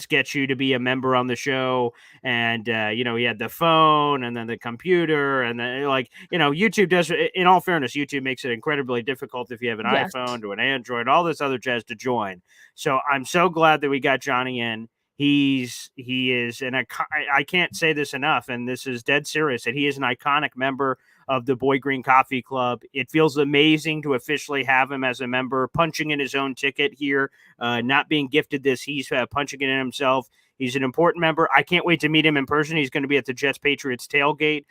get you to be a member on the show, and he had the phone and then the computer, and then, like, YouTube does. In all fairness, YouTube makes it incredibly difficult if you have an Yes. iPhone to an Android, all this other jazz to join. So I'm so glad that we got Johnny in. He is I can't say this enough, and this is dead serious, that he is an iconic member of the Boy Green Coffee Club. It feels amazing to officially have him as a member, punching in his own ticket here, not being gifted this. He's punching it in himself. He's an important member. I can't wait to meet him in person. He's going to be at the Jets Patriots tailgate,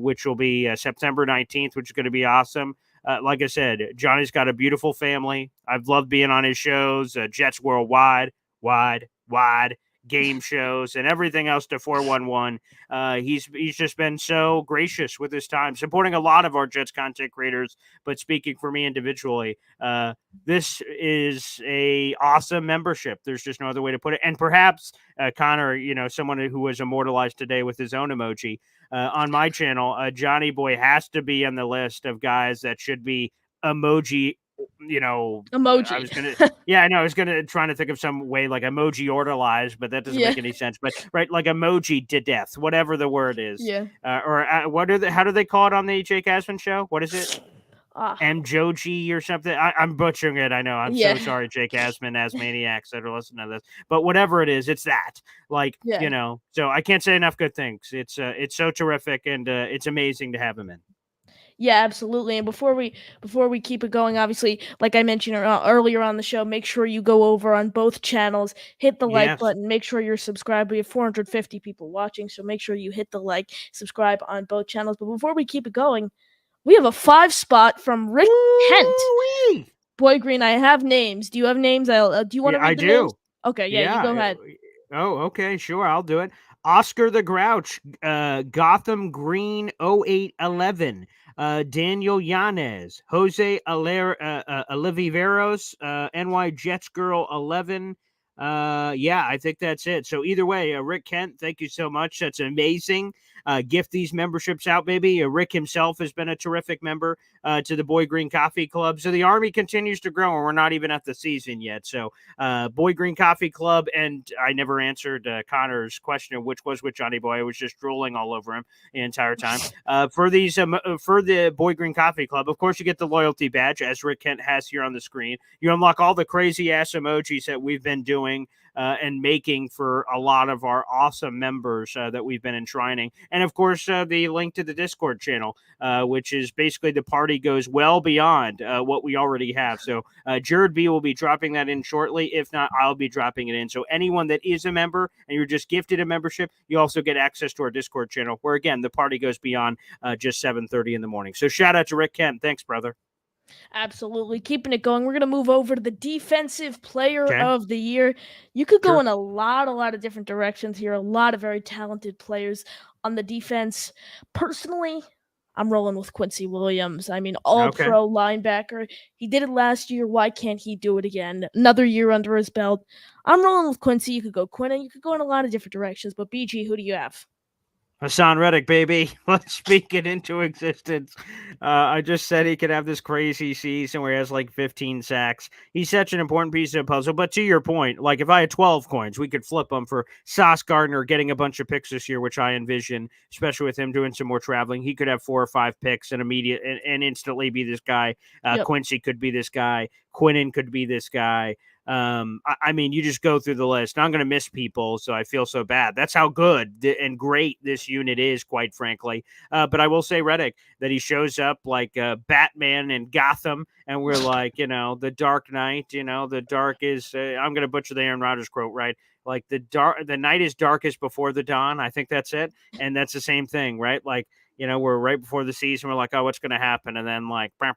which will be September 19th, which is going to be awesome. Like I said, Johnny's got a beautiful family. I've loved being on his shows, Jets Worldwide, wide game shows, and everything else to 411. He's just been so gracious with his time, supporting a lot of our Jets content creators. But speaking for me individually, this is a awesome membership. There's just no other way to put it. And perhaps Connor, someone who was immortalized today with his own emoji on my channel, Johnny Boy has to be on the list of guys that should be emoji. Emoji. I was gonna, yeah, I know. I was trying to think of some way like emoji orderlize, but that doesn't make any sense. But right, like emoji to death, whatever the word is. Yeah. Or how do they call it on the Jake Asman show? What is it? Ah. Mjoji or something. I'm butchering it. I know. I'm so sorry, Jake Asman, Asmaniacs that are listening to this. But whatever it is, it's that. Like, so I can't say enough good things. It's so terrific, and it's amazing to have him in. Yeah, absolutely. And before we keep it going, obviously, like I mentioned earlier on the show, make sure you go over on both channels, hit the like button, make sure you're subscribed. We have 450 people watching, so make sure you hit the like, subscribe on both channels. But before we keep it going, we have a 5 spot from Rick Kent. Boy Green, I have names. Do you have names? Do you want to read the names? Okay, yeah, you go ahead. Oh, okay, sure, I'll do it. Oscar the Grouch, Gotham Green 0811. Daniel Yanez, Jose Oliveros, NY Jets Girl 11. I think that's it. So either way, Rick Kent, thank you so much. That's amazing. Gift these memberships out, baby. Rick himself has been a terrific member to the Boy Green Coffee Club. So the Army continues to grow, and we're not even at the season yet. So Boy Green Coffee Club, and I never answered Connor's question of which was with Johnny Boy. I was just drooling all over him the entire time. For the Boy Green Coffee Club, of course, you get the loyalty badge, as Rick Kent has here on the screen. You unlock all the crazy ass emojis that we've been doing and making for a lot of our awesome members that we've been enshrining. And of course, the link to the Discord channel, which is basically the party goes well beyond what we already have. So Jared B will be dropping that in shortly. If not, I'll be dropping it in. So anyone that is a member and you're just gifted a membership, you also get access to our Discord channel, where again, the party goes beyond just 7:30 in the morning. So shout out to Rick Kent. Thanks, brother. Absolutely. Keeping it going. We're going to move over to the defensive player of the year. You could go in a lot of different directions here. A lot of very talented players on the defense. Personally, I'm rolling with Quincy Williams. I mean, all-pro linebacker. He did it last year. Why can't he do it again? Another year under his belt. I'm rolling with Quincy. You could go Quinn, and you could go in a lot of different directions. But BG, who do you have? Hassan Reddick, baby. Let's speak it into existence. I just said he could have this crazy season where he has like 15 sacks. He's such an important piece of the puzzle. But to your point, like if I had 12 coins, we could flip them for Sauce Gardner getting a bunch of picks this year, which I envision, especially with him doing some more traveling. He could have 4 or 5 picks and instantly be this guy. Quincy could be this guy. Quinnen could be this guy. I mean, you just go through the list. I'm going to miss people, so I feel so bad. That's how good and great this unit is, quite frankly. But I will say, Reddick, that he shows up like Batman in Gotham, and we're like, the Dark Knight. The dark is. I'm going to butcher the Aaron Rodgers quote, right? Like the night is darkest before the dawn. I think that's it, and that's the same thing, right? Like. we're right before the season. We're like, oh, what's going to happen? And then like the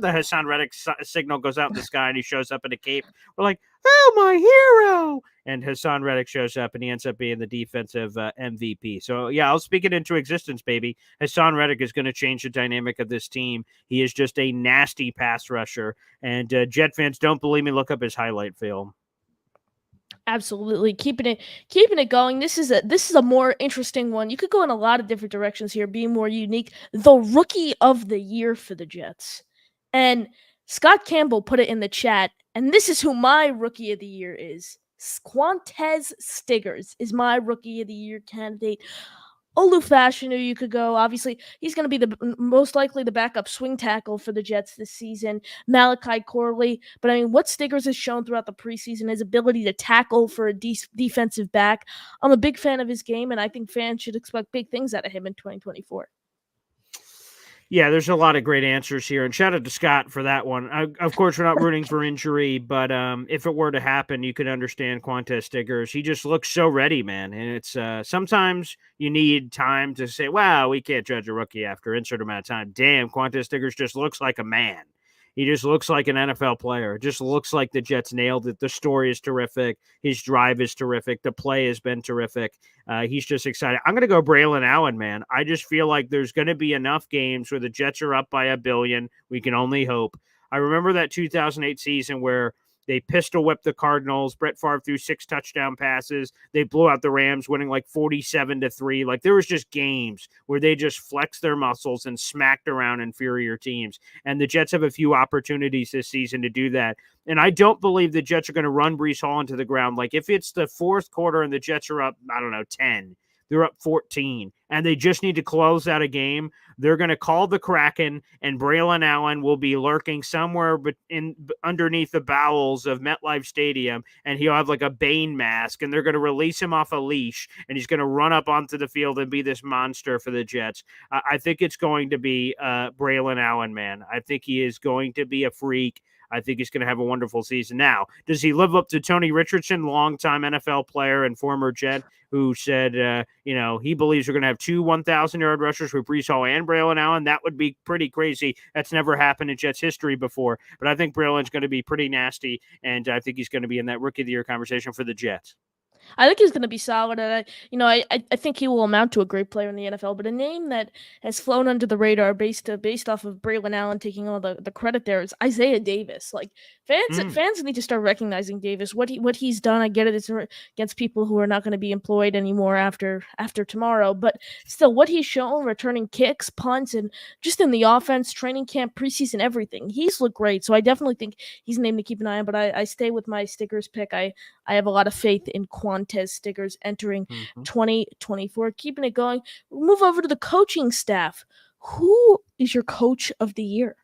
Hassan Reddick signal goes out in the sky and he shows up in a cape. We're like, oh, my hero. And Hassan Reddick shows up and he ends up being the defensive MVP. So, yeah, I'll speak it into existence, baby. Hassan Reddick is going to change the dynamic of this team. He is just a nasty pass rusher. And Jet fans, don't believe me, look up his highlight film. Absolutely, keeping it going. This is a more interesting one. You could go in a lot of different directions here, being more unique. The rookie of the year for the Jets, and Scott Campbell put it in the chat. And this is who my rookie of the year is. Quantez Stiggers is my rookie of the year candidate. Olufashinu, you could go. Obviously, he's going to be the most likely the backup swing tackle for the Jets this season. Malachi Corley. But I mean, what Stiggers has shown throughout the preseason, his ability to tackle for a defensive back. I'm a big fan of his game, and I think fans should expect big things out of him in 2024. Yeah, there's a lot of great answers here, and shout out to Scott for that one. Of course, we're not rooting for injury, but if it were to happen, you could understand Quantez Stiggers. He just looks so ready, man, and it's sometimes you need time to say, wow, we can't judge a rookie after insert amount of time. Damn, Quantez Stiggers just looks like a man. He just looks like an NFL player. It just looks like the Jets nailed it. The story is terrific. His drive is terrific. The play has been terrific. He's just excited. I'm going to go Braylon Allen, man. I just feel like there's going to be enough games where the Jets are up by $1 billion. We can only hope. I remember that 2008 season where they pistol whipped the Cardinals. Brett Favre threw 6 touchdown passes. They blew out the Rams, winning like 47-3. Like there was just games where they just flexed their muscles and smacked around inferior teams. And the Jets have a few opportunities this season to do that. And I don't believe the Jets are going to run Breece Hall into the ground. Like if it's the fourth quarter and the Jets are up, 10, they're up 14, and they just need to close out a game, they're going to call the Kraken, and Braylon Allen will be lurking somewhere underneath the bowels of MetLife Stadium, and he'll have like a Bane mask, and they're going to release him off a leash, and he's going to run up onto the field and be this monster for the Jets. I think it's going to be Braylon Allen, man. I think he is going to be a freak. I think he's going to have a wonderful season. Now, does he live up to Tony Richardson, longtime NFL player and former Jet, who said, he believes we're going to have 2 1,000-yard rushers with Breece Hall and Braylon Allen? That would be pretty crazy. That's never happened in Jets history before. But I think Braylon's going to be pretty nasty, and I think he's going to be in that Rookie of the Year conversation for the Jets. I think he's going to be solid, and I think he will amount to a great player in the NFL. But a name that has flown under the radar based off of Braylon Allen taking all the credit there is Isaiah Davis. Like fans need to start recognizing Davis, what he's done. I get it; it's against people who are not going to be employed anymore after tomorrow. But still, what he's shown, returning kicks, punts, and just in the offense, training camp, preseason, everything, he's looked great. So I definitely think he's a name to keep an eye on. But I stay with my Stiggers pick. I have a lot of faith in Quantez Stiggers entering 2024. Keeping it going. We'll move over to the coaching staff. Who is your coach of the year?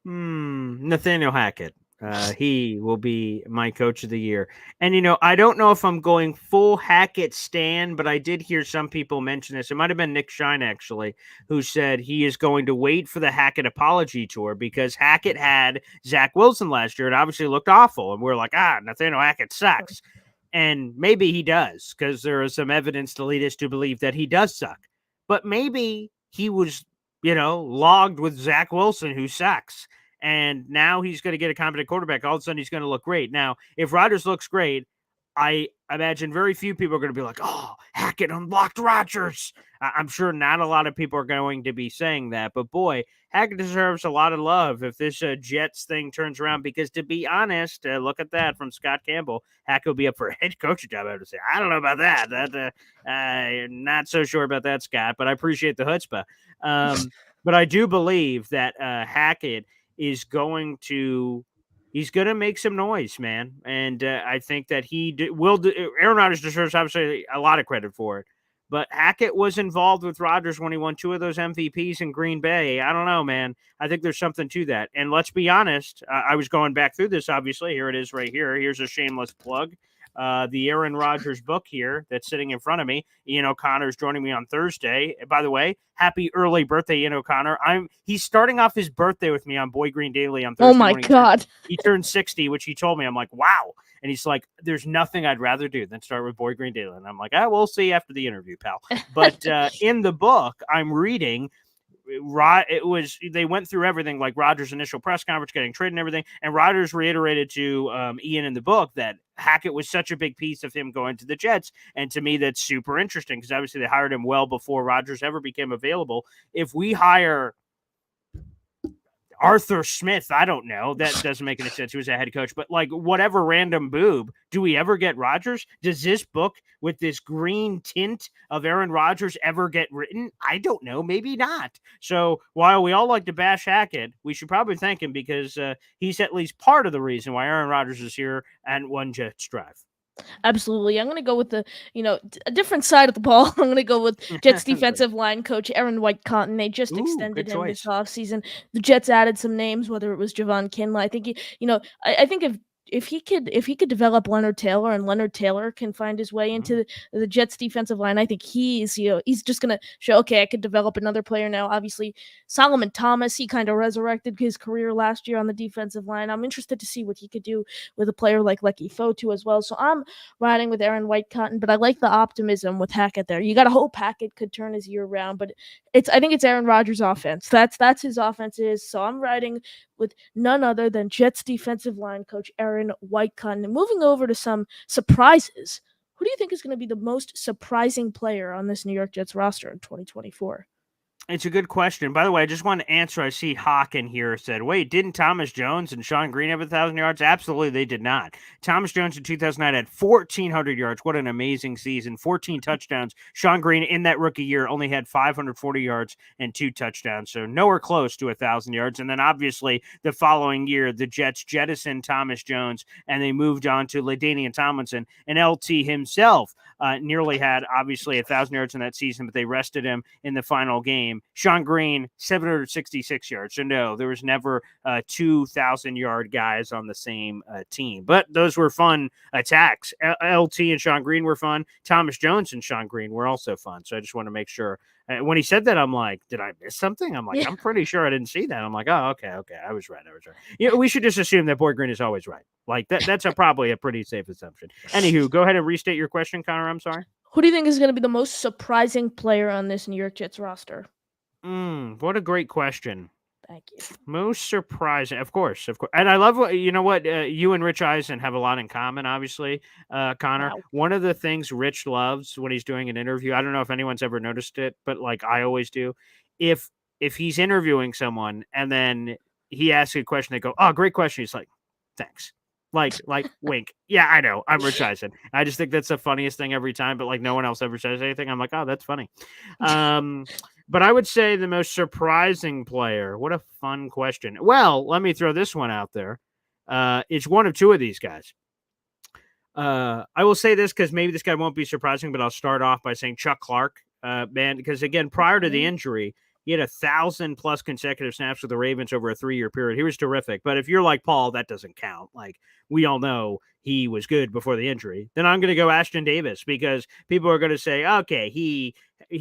Nathaniel Hackett. He will be my coach of the year. And, I don't know if I'm going full Hackett stan, but I did hear some people mention this. It might have been Nick Shine, actually, who said he is going to wait for the Hackett apology tour because Hackett had Zach Wilson last year and obviously looked awful. And we're like, Nathaniel Hackett sucks. And maybe he does because there is some evidence to lead us to believe that he does suck. But maybe he was, logged with Zach Wilson, who sucks. And now he's going to get a competent quarterback. All of a sudden, he's going to look great. Now, if Rodgers looks great, I imagine very few people are going to be like, oh, Hackett unblocked Rodgers. I'm sure not a lot of people are going to be saying that. But, boy, Hackett deserves a lot of love if this Jets thing turns around. Because, to be honest, look at that from Scott Campbell. Hackett will be up for a head coaching job, I would say. I don't know about that. Not so sure about that, Scott. But I appreciate the chutzpah. But I do believe that Hackett is going to make some noise, man. And I think that he will. Aaron Rodgers deserves obviously a lot of credit for it. But Hackett was involved with Rodgers when he won 2 of those MVPs in Green Bay. I don't know, man. I think there's something to that. And let's be honest. I was going back through this, obviously. Here it is right here. Here's a shameless plug. the Aaron Rodgers book here that's sitting in front of me. Ian O'Connor's joining me on Thursday. By the way, happy early birthday, Ian O'Connor. He's starting off his birthday with me on Boy Green Daily on Thursday Oh my morning. God. He turned 60, which he told me. I'm like, wow. And he's like, there's nothing I'd rather do than start with Boy Green Daily. And I'm like, we'll see after the interview, pal. But in the book, I'm reading they went through everything, like Rodgers' initial press conference, getting traded and everything. And Rodgers reiterated to Ian in the book that Hackett was such a big piece of him going to the Jets. And to me, that's super interesting because obviously they hired him well before Rodgers ever became available. If we hire Arthur Smith, I don't know. That doesn't make any sense. He was a head coach, but like whatever random boob, do we ever get Rodgers? Does this book with this green tint of Aaron Rodgers ever get written? I don't know. Maybe not. So while we all like to bash Hackett, we should probably thank him because he's at least part of the reason why Aaron Rodgers is here and One Jets Drive. Absolutely. I'm going to go with a different side of the ball. I'm going to go with Jets defensive line coach Aaron White-Cotton. They just extended him this offseason. The Jets added some names, whether it was Javon Kinlaw. I think I think if he could develop Leonard Taylor and Leonard Taylor can find his way into the Jets defensive line, I think he's just going to show, okay, I could develop another player now. Obviously, Solomon Thomas, he kind of resurrected his career last year on the defensive line. I'm interested to see what he could do with a player like Lecky Fotu as well. So I'm riding with Aaron White-Cotton, but I like the optimism with Hackett there. You got to hope Hackett could turn his year around, but I think it's Aaron Rodgers' offense. That's his offense is. So I'm riding with none other than Jets defensive line coach Aaron White-Cotton. And moving over to some surprises, who do you think is going to be the most surprising player on this New York Jets roster in 2024? It's a good question. By the way, I just want to answer. I see Hawk in here said, wait, didn't Thomas Jones and Sean Green have 1,000 yards? Absolutely, they did not. Thomas Jones in 2009 had 1,400 yards. What an amazing season. 14 touchdowns. Sean Green in that rookie year only had 540 yards and 2 touchdowns. So nowhere close to 1,000 yards. And then obviously the following year, the Jets jettisoned Thomas Jones and they moved on to LaDainian Tomlinson. And LT himself nearly had obviously 1,000 yards in that season, but they rested him in the final game. Sean Green, 766 yards. So no, there was never 2,000-yard guys on the same team. But those were fun attacks. LT and Sean Green were fun. Thomas Jones and Sean Green were also fun. So I just want to make sure. When he said that, I'm like, did I miss something? I'm like, I'm pretty sure I didn't see that. I'm like, oh, okay. I was right. We should just assume that Boy Green is always right. Like that's probably a pretty safe assumption. Anywho, go ahead and restate your question, Connor. I'm sorry. Who do you think is going to be the most surprising player on this New York Jets roster? What a great question. Thank you. Most surprising, of course. And I love what you and Rich Eisen have a lot in common, obviously, Connor. Wow. One of the things Rich loves when he's doing an interview, I don't know if anyone's ever noticed it, but like I always do, if he's interviewing someone and then he asks a question, they go, oh, great question. He's like, thanks. Like wink. Yeah, I know. I'm Rich Eisen. I just think that's the funniest thing every time, but like no one else ever says anything. I'm like, oh, that's funny. But I would say the most surprising player. What a fun question. Well, let me throw this one out there. It's one of two of these guys. I will say this because maybe this guy won't be surprising, but I'll start off by saying Chuck Clark, man, because again, prior to the injury, he had 1,000+ consecutive snaps with the Ravens over a 3-year period. He was terrific. But if you're like Paul, that doesn't count. Like we all know he was good before the injury. Then I'm going to go Ashton Davis because people are going to say, okay, he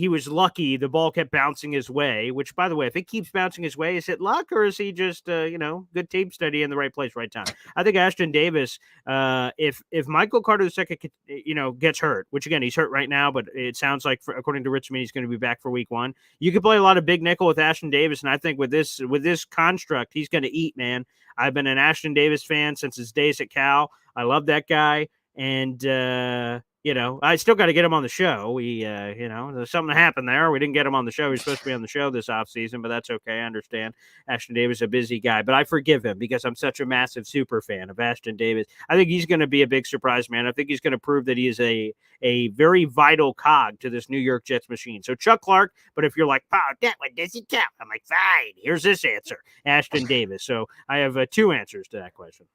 was lucky. The ball kept bouncing his way, which, by the way, if it keeps bouncing his way, is it luck or is he just, good tape study in the right place, right time? I think Ashton Davis, if Michael Carter II, gets hurt, which again, he's hurt right now, but it sounds like, according to Richmond, he's going to be back for week 1. You could play a lot of big nickel with Ashton Davis. And I think with this construct, he's going to eat, man. I've been an Ashton Davis fan since his days at Cal. I love that guy. And, I still got to get him on the show. We, there's something happened there. We didn't get him on the show. He's supposed to be on the show this offseason, but that's okay. I understand. Ashton Davis is a busy guy, but I forgive him because I'm such a massive super fan of Ashton Davis. I think he's going to be a big surprise, man. I think he's going to prove that he is a very vital cog to this New York Jets machine. So Chuck Clark, but if you're like, oh, that one doesn't count, I'm like, fine, here's this answer, Ashton Davis. So I have 2 answers to that question.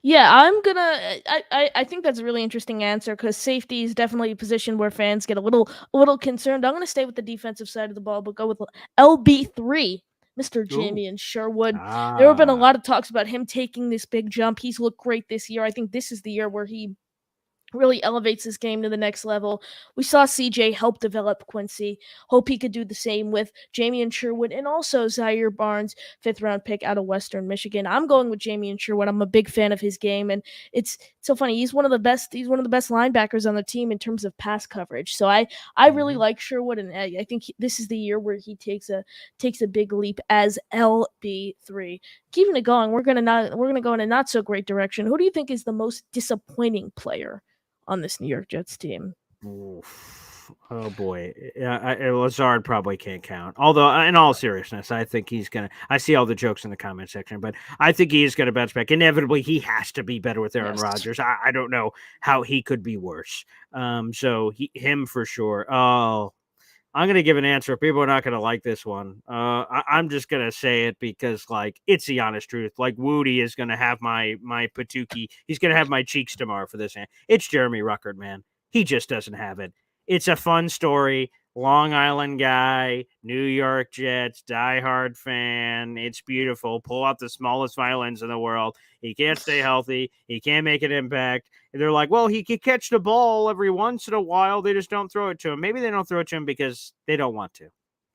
Yeah, I think that's a really interesting answer because safety is definitely a position where fans get a little concerned. I'm gonna stay with the defensive side of the ball, but go with LB3, Mr. Jamie Sherwood. There have been a lot of talks about him taking this big jump. He's looked great this year. I think this is the year where he really elevates his game to the next level. We saw CJ help develop Quincy. Hope he could do the same with Jamie Sherwood and also Zaire Barnes, 5th-round pick out of Western Michigan. I'm going with Jamie Sherwood. I'm a big fan of his game, and it's so funny. He's one of the best. He's one of the best linebackers on the team in terms of pass coverage. So I really like Sherwood, and I think this is the year where he takes a big leap as LB3. Keeping it going, we're gonna go in a not so great direction. Who do you think is the most disappointing player on this New York Jets team? Oof. Oh boy, Lazard probably can't count. Although, in all seriousness, I think he's gonna. I see all the jokes in the comment section, but I think he is gonna bounce back. Inevitably, he has to be better with Aaron Yes. Rodgers. I don't know how he could be worse. So him for sure. Oh, I'm gonna give an answer. People are not gonna like this one. I'm just gonna say it because, like, it's the honest truth. Like, Woody is gonna have my patookie. He's gonna have my cheeks tomorrow for this. It's Jeremy Ruckert, man. He just doesn't have it. It's a fun story. Long Island guy, New York Jets, diehard fan. It's beautiful. Pull out the smallest violins in the world. He can't stay healthy. He can't make an impact. And they're like, well, he could catch the ball every once in a while. They just don't throw it to him. Maybe they don't throw it to him because they don't want to.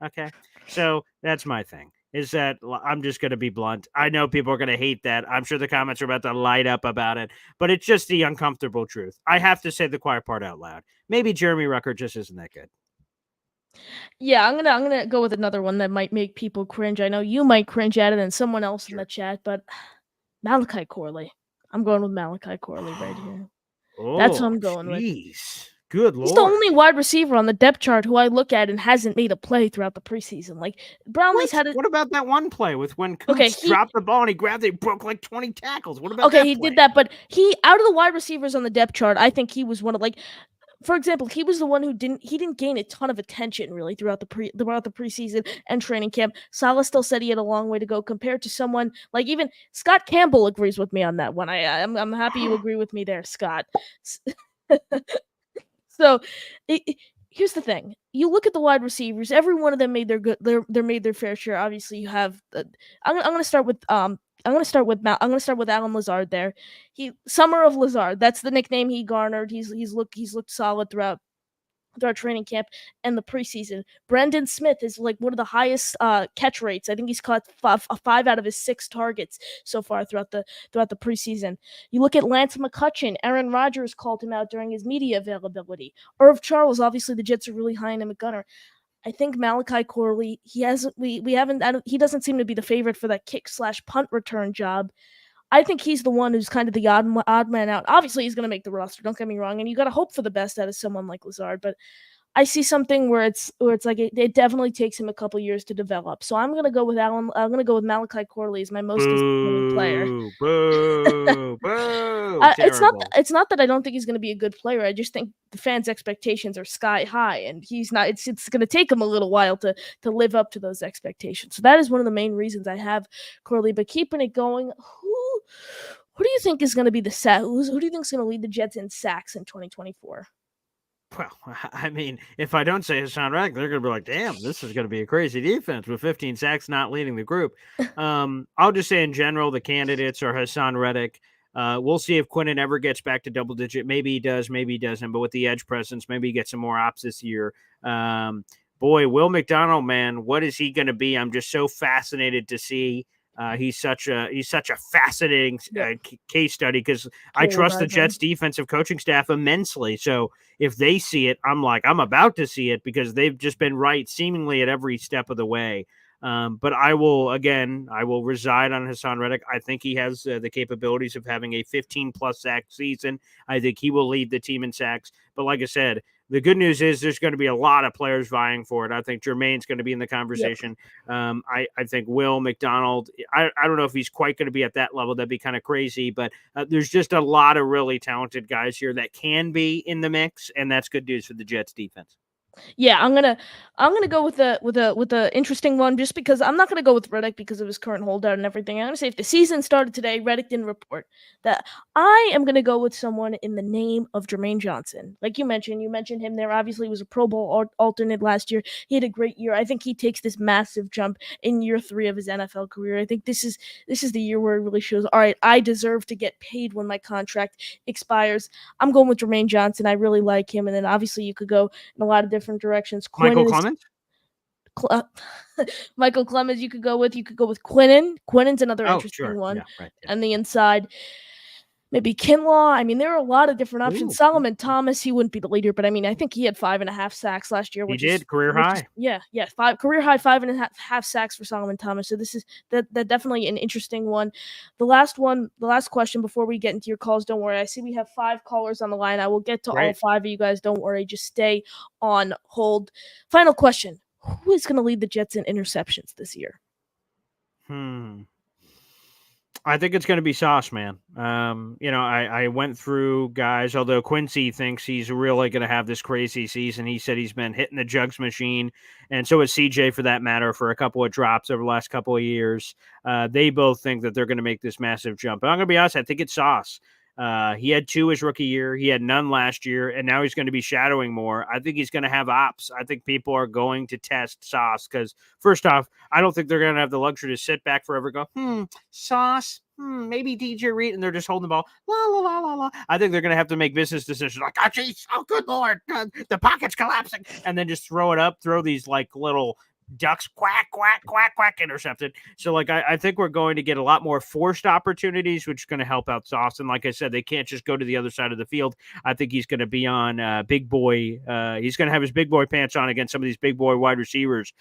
Okay. So that's my thing. Is that I'm just going to be blunt. I know people are going to hate that. I'm sure the comments are about to light up about it, but it's just the uncomfortable truth. I have to say the quiet part out loud. Maybe Jeremy Ruckert just isn't that good. Yeah, I'm gonna go with another one that might make people cringe. I know you might cringe at it and someone else in the chat, but Malachi Corley. I'm going with Malachi Corley right here. That's who Oh, I'm going with. jeez. Good He's the Lord. only wide receiver on the depth chart who I look at and hasn't made a play throughout the preseason. Like Brownlee's had a What about that one play with when okay, Coots dropped the ball and he grabbed it, broke like 20 tackles? What about okay, that he play? did that, but he out of the wide receivers on the depth chart, I think he was one of for example, he was the one who didn't gain a ton of attention really throughout the preseason and training camp. Salah still said he had a long way to go compared to someone like even Scott Campbell agrees with me on that one. I'm happy you agree with me there, Scott. So, here's the thing: you look at the wide receivers. Every one of them made their made their fair share. Obviously, you have. I'm gonna start with I'm gonna start with I'm gonna start with Alan Lazard. There, Summer of Lazard. That's the nickname he garnered. He's looked solid throughout training camp and the preseason. Brendan Smith is like one of the highest catch rates. I think he's caught 5 out of his 6 targets so far throughout the preseason. You look at Lance McCutcheon. Aaron Rodgers called him out during his media availability. Irv Charles, obviously the Jets are really high on him at gunner. I think Malachi Corley, he hasn't we haven't he doesn't seem to be the favorite for that kick/punt return job. I think he's the one who's kind of the odd man out. Obviously, he's going to make the roster. Don't get me wrong, and you got to hope for the best out of someone like Lazard. But I see something where it's like it definitely takes him a couple years to develop. So I'm going to go with Alan. I'm going to go with Malachi Corley as my most disappointing player. Boo! Terrible. It's not that I don't think he's going to be a good player. I just think the fans' expectations are sky high, and he's not. It's going to take him a little while to live up to those expectations. So that is one of the main reasons I have Corley. But keeping it going, who do you think is going to be the sack? Who do you think is going to lead the Jets in sacks in 2024? Well, I mean, if I don't say Hassan Reddick, they're going to be like, damn, this is going to be a crazy defense with 15 sacks not leading the group. I'll just say in general, the candidates are Hassan Reddick. We'll see if Quinnen ever gets back to double digit. Maybe he does, maybe he doesn't. But with the edge presence, maybe he gets some more ops this year. Boy, Will McDonald, man, what is he going to be? I'm just so fascinated to see. He's such a fascinating case study because I trust the Jets defensive coaching staff immensely. So if they see it, I'm about to see it because they've just been right seemingly at every step of the way. But I will reside on Hassan Reddick. I think he has the capabilities of having a 15-plus sack season. I think he will lead the team in sacks. But like I said, the good news is there's going to be a lot of players vying for it. I think Jermaine's going to be in the conversation. Yep. I think Will McDonald, I don't know if he's quite going to be at that level. That'd be kind of crazy. But there's just a lot of really talented guys here that can be in the mix, and that's good news for the Jets defense. Yeah, I'm gonna go with a interesting one just because I'm not gonna go with Reddick because of his current holdout and everything. I'm gonna say if the season started today, Reddick didn't report that. I am gonna go with someone in the name of Jermaine Johnson. Like you mentioned him there. Obviously, he was a Pro Bowl alternate last year. He had a great year. I think he takes this massive jump in year 3 of his NFL career. I think this is the year where it really shows. All right, I deserve to get paid when my contract expires. I'm going with Jermaine Johnson. I really like him, and then obviously you could go in a lot of different directions. Michael Quinnen is Clemens? Michael Clemens. You could go with Quinnen. Quinnen's another Oh, interesting sure. one. Yeah, right. Yeah. And the inside, maybe Kinlaw. I mean, there are a lot of different options. Ooh, Solomon Thomas, he wouldn't be the leader, but I mean, I think he had 5.5 sacks last year, he which is did career high. yeah, five career high 5.5 sacks for Solomon Thomas. So this is that definitely an interesting one. The last question before we get into your calls. Don't worry, I see we have 5 callers on the line. I will get to all Great. 5 of you guys. Don't worry, just stay on hold. Final question: who is going to lead the Jets in interceptions this year? I think it's going to be Sauce, man. I went through guys, although Quincy thinks he's really going to have this crazy season. He said he's been hitting the jugs machine, and so is CJ for that matter, for a couple of drops over the last couple of years. They both think that they're going to make this massive jump. But I'm going to be honest, I think it's Sauce. He had 2 his rookie year. He had none last year, and now he's going to be shadowing more. I think he's going to have ops. I think people are going to test Sauce because, first off, I don't think they're going to have the luxury to sit back forever and go, Sauce, maybe DJ Reed, and they're just holding the ball, la, la, la, la, la. I think they're going to have to make business decisions like, oh, geez, oh, good Lord, the pocket's collapsing, and then just throw it up, throw these, like, little ducks, quack, quack, quack, quack, intercepted. So, like, I think we're going to get a lot more forced opportunities, which is going to help out Sauce. And like I said, they can't just go to the other side of the field. I think he's going to be on big boy. He's going to have his big boy pants on against some of these big boy wide receivers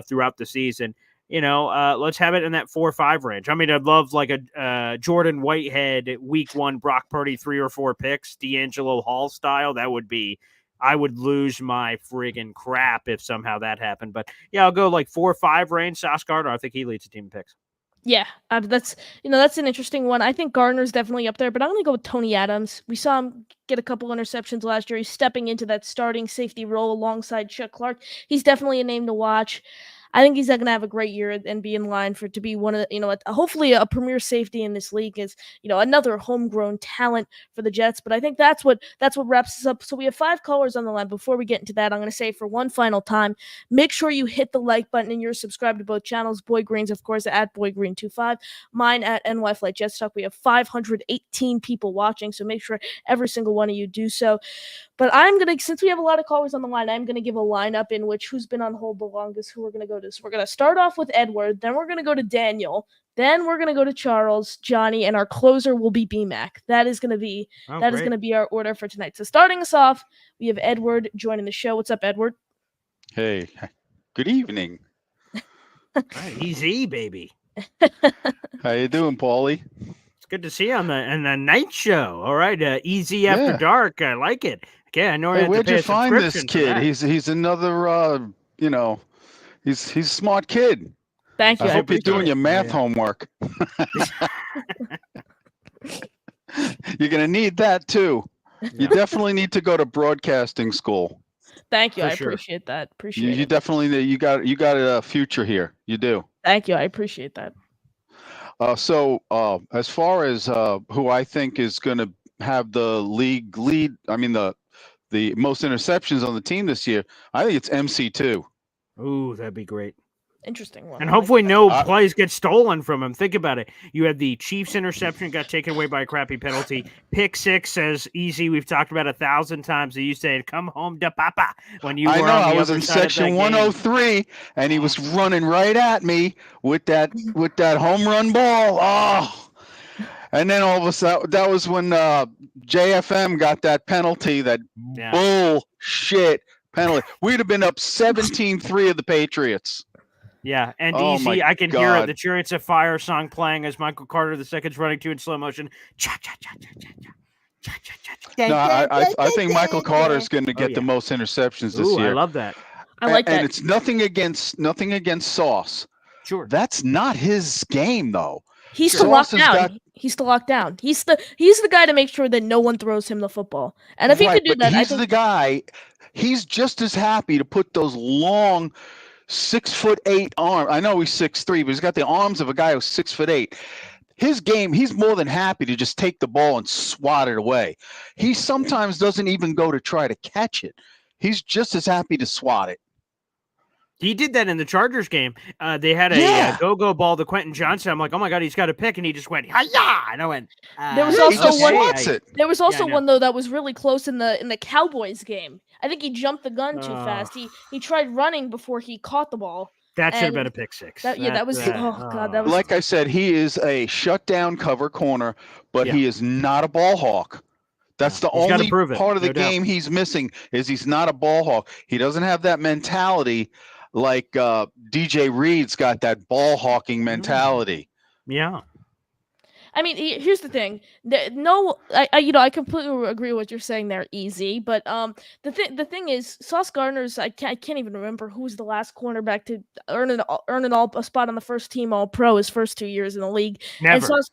throughout the season. Let's have it in that 4-5 range. I mean, I'd love like a Jordan Whitehead week 1 Brock Purdy 3 or 4 picks, D'Angelo Hall style. That would be, I would lose my friggin' crap if somehow that happened. But yeah, I'll go like 4-5 range. Sauce Gardner, I think he leads the team in picks. Yeah, that's an interesting one. I think Gardner's definitely up there, but I'm going to go with Tony Adams. We saw him get a couple interceptions last year. He's stepping into that starting safety role alongside Chuck Clark. He's definitely a name to watch. I think he's going to have a great year and be in line to be one of hopefully a premier safety in this league is, another homegrown talent for the Jets. But I think that's what wraps us up. So we have 5 callers on the line. Before we get into that, I'm going to say for one final time, make sure you hit the like button and you're subscribed to both channels. Boy Green's, of course, at BoyGreen25, mine at NY Flight Jets Talk. We have 518 people watching, so make sure every single one of you do so. But since we have a lot of callers on the line, I'm going to give a lineup in which who's been on hold the longest, who we're going to go to. So we're going to start off with Edward, then we're going to go to Daniel, then we're going to go to Charles, Johnny, and our closer will be BMAC. That is going to be our order for tonight. So starting us off, we have Edward joining the show. What's up, Edward? Hey, good evening. Right, easy, baby. How you doing, Paulie? It's good to see you on the night show. All right, easy after dark. I like it. Okay, I know. Hey, where'd you find this kid? He's another. He's a smart kid. Thank you. I hope you're doing your math homework. You're gonna need that too. You definitely need to go to broadcasting school. Thank you. I appreciate that. You definitely you got a future here. You do. Thank you. I appreciate that. So as far as who I think is going to have the league lead, I mean the most interceptions on the team this year, I think it's MC2. Ooh, that'd be great. Interesting one. And hopefully no plays get stolen from him. Think about it. You had the Chiefs interception got taken away by a crappy penalty. Pick 6 says easy. We've talked about 1,000 times. You said, "Come home to Papa." When you were I was in section 103, and he was running right at me with that home run ball. Oh, and then all of a sudden, that was when JFM got that penalty, that bullshit penalty. We'd have been up 17-3 of the Patriots. Yeah, and easy, I can hear it. The Chariots of Fire song playing as Michael Carter II's running to in slow motion. No, I think Michael Carter's going to get the most interceptions this year. I love that. I like that. And it's nothing against Sauce. Sure. That's not his game, though. He's Sure. still locked Sauce has down. got He's still locked down. He's the guy to make sure that no one throws him the football. And if he right, could do but that, I he's think the guy. He's just as happy to put those long 6'8" arms. I know he's 6'3", but he's got the arms of a guy who's 6'8". His game, he's more than happy to just take the ball and swat it away. He sometimes doesn't even go to try to catch it. He's just as happy to swat it. He did that in the Chargers game. They had a Yeah. go-go ball to Quentin Johnson. I'm like, oh my god, he's got a pick, and he just went, hi-ya! And I went, there was Yeah, he also just one. swats it. There was also I know. one though that was really close in the Cowboys game. I think he jumped the gun too fast. He tried running before he caught the ball. That should have been And a pick six. that was oh god, that was Like I said, he is a shutdown cover corner, but he is not a ball hawk. That's the He's gotta only prove it, part of the no doubt. game he's missing is he's not a ball hawk. He doesn't have that mentality like DJ Reed's got that ball hawking mentality. Yeah. I mean, here's the thing. I completely agree with what you're saying there, easy. But the thing is, Sauce Gardner's. I can't even remember who's the last cornerback to earn a spot on the first team All Pro his first 2 years in the league. Never. And Sauce,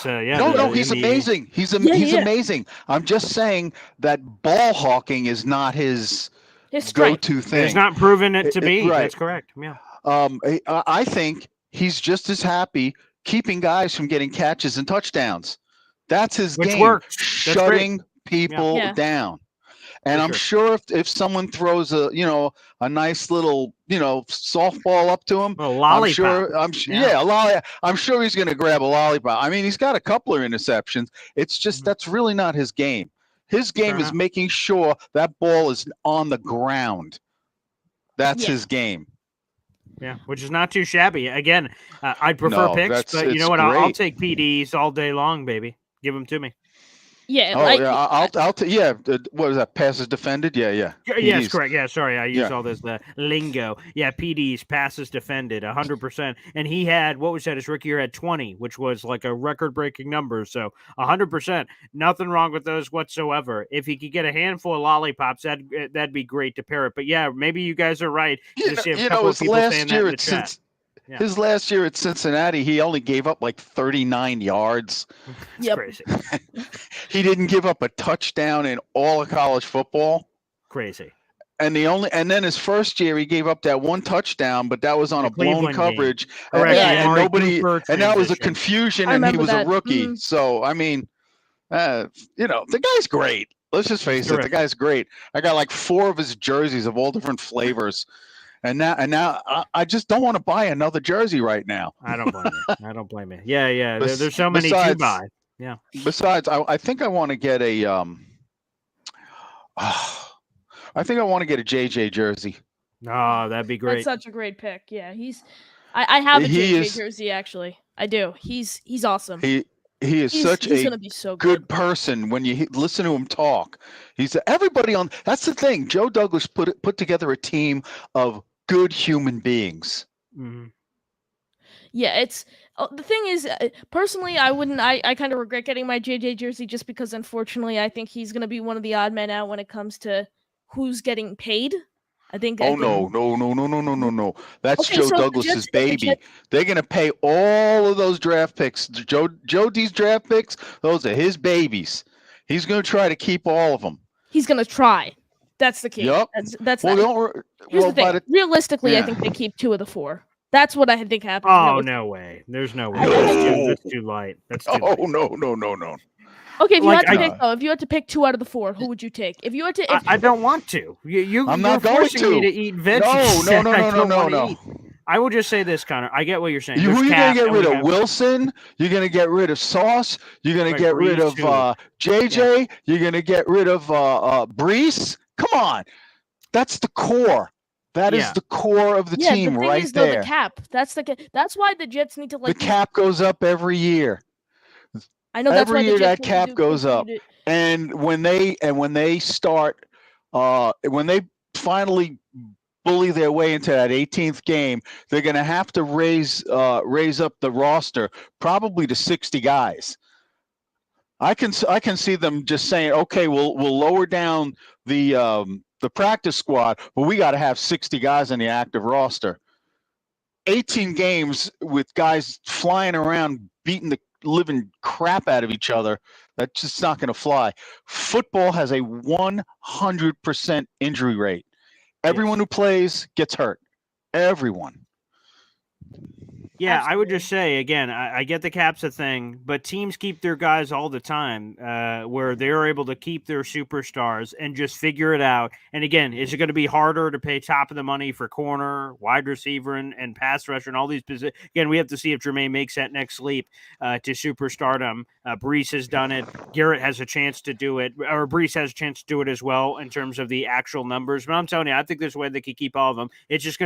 No, he's amazing. He's amazing. I'm just saying that ball hawking is not his strength. go-to thing. He's not proven it to be. Right. That's correct. Yeah. I think he's just as happy keeping guys from getting catches and touchdowns. That's his Which game. works. That's Shutting people Yeah. down. And For I'm sure. sure if someone throws a nice little softball up to him, A lollipop. I'm sure he's going to grab a lollipop. I mean, he's got a couple of interceptions. It's just that's really not his game. His game Fair is enough. making sure that ball is on the ground. That's his game. Yeah, which is not too shabby. Again, I'd prefer No, picks, but you it's know what? I'll great. take PDs all day long, baby. Give them to me. Yeah. Oh like, yeah, I'll what was that? Passes defended? Yeah. Yes, PDs. correct. Yeah, sorry, I use Yeah. all this lingo. Yeah, PDs, passes defended, 100%. And he had, what was that? His rookie year had 20, which was like a record-breaking number. So 100%, nothing wrong with those whatsoever. If he could get a handful of lollipops, that'd be great to pair it. But yeah, maybe you guys are right. Just see a couple of people saying that in the chat. His last year at Cincinnati, he only gave up like 39 yards. It's crazy. He didn't give up a touchdown in all of college football. Crazy. And then his first year he gave up that one touchdown, but that was on The a blown Cleveland coverage. Correct. And Amari nobody Cooper and that was a transition. confusion I and he remember was that. a rookie. Mhm. So I mean, the guy's great. Let's just face it, the guy's great. I got like 4 of his jerseys of all different flavors. And now I just don't want to buy another jersey right now. I don't blame you. Yeah. There's so many to buy. Yeah. Besides, I think I want to get a JJ jersey. Oh, that'd be great. That's such a great pick. Yeah, I have a He JJ is- jersey actually. I do. He's awesome. He is such he's a gonna be so good person when you listen to him talk. Everybody on. That's the thing. Joe Douglas put together a team of good human beings. Mm-hmm. Yeah, it's the thing is, personally, I wouldn't. I kind of regret getting my JJ jersey just because, unfortunately, I think he's gonna be one of the odd men out when it comes to who's getting paid. No. That's Okay, Joe so the Douglas's Jets- baby. They're gonna pay all of those draft picks. Joe D's draft picks. Those are his babies. He's gonna try to keep all of them. He's gonna try. That's the key. Yep. That's Well, not, here's the thing. Realistically, I yeah. think they keep 2 of the 4. That's what I think happens. Oh, no way. There's no way. That's too light. That's too light. No. Okay, if you Like, had to pick though, if you had to pick 2 out of the 4, who would you take? If you had to, I don't want to. I'm not you're going forcing me to. to eat veggies. No. I will just say this, Connor. I get what you're saying. You're There's going to cap, get and rid we of have- Wilson. You're going to get rid of Sauce. You're going to Right, get rid of Brees, too. JJ. You're going to get rid of Brees. Come on. That's the core. That is the core of the team the thing right is, though, there. the cap. That's why the Jets need to The cap goes up every year. I know that's every why the year Jets that need to cap do goes up. continue to- And when they start, when they finally bully their way into that 18th game, they're going to have to raise up the roster probably to 60 guys. I can see them just saying, okay, we'll lower down the practice squad, but we got to have 60 guys on the active roster. 18 games with guys flying around, beating the living crap out of each other. That's just not going to fly. Football has a 100% injury rate. Everyone who plays gets hurt. Everyone. Yeah, I would just say again, I get the cap's a thing, but teams keep their guys all the time, where they're able to keep their superstars and just figure it out. And again, is it going to be harder to pay top of the money for corner, wide receiver, and pass rusher and all these positions? Again, we have to see if Jermaine makes that next leap to superstardom. Brees has done it. Garrett has a chance to do it, or Brees has a chance to do it as well in terms of the actual numbers. But I'm telling you, I think there's a way they can keep all of them. It's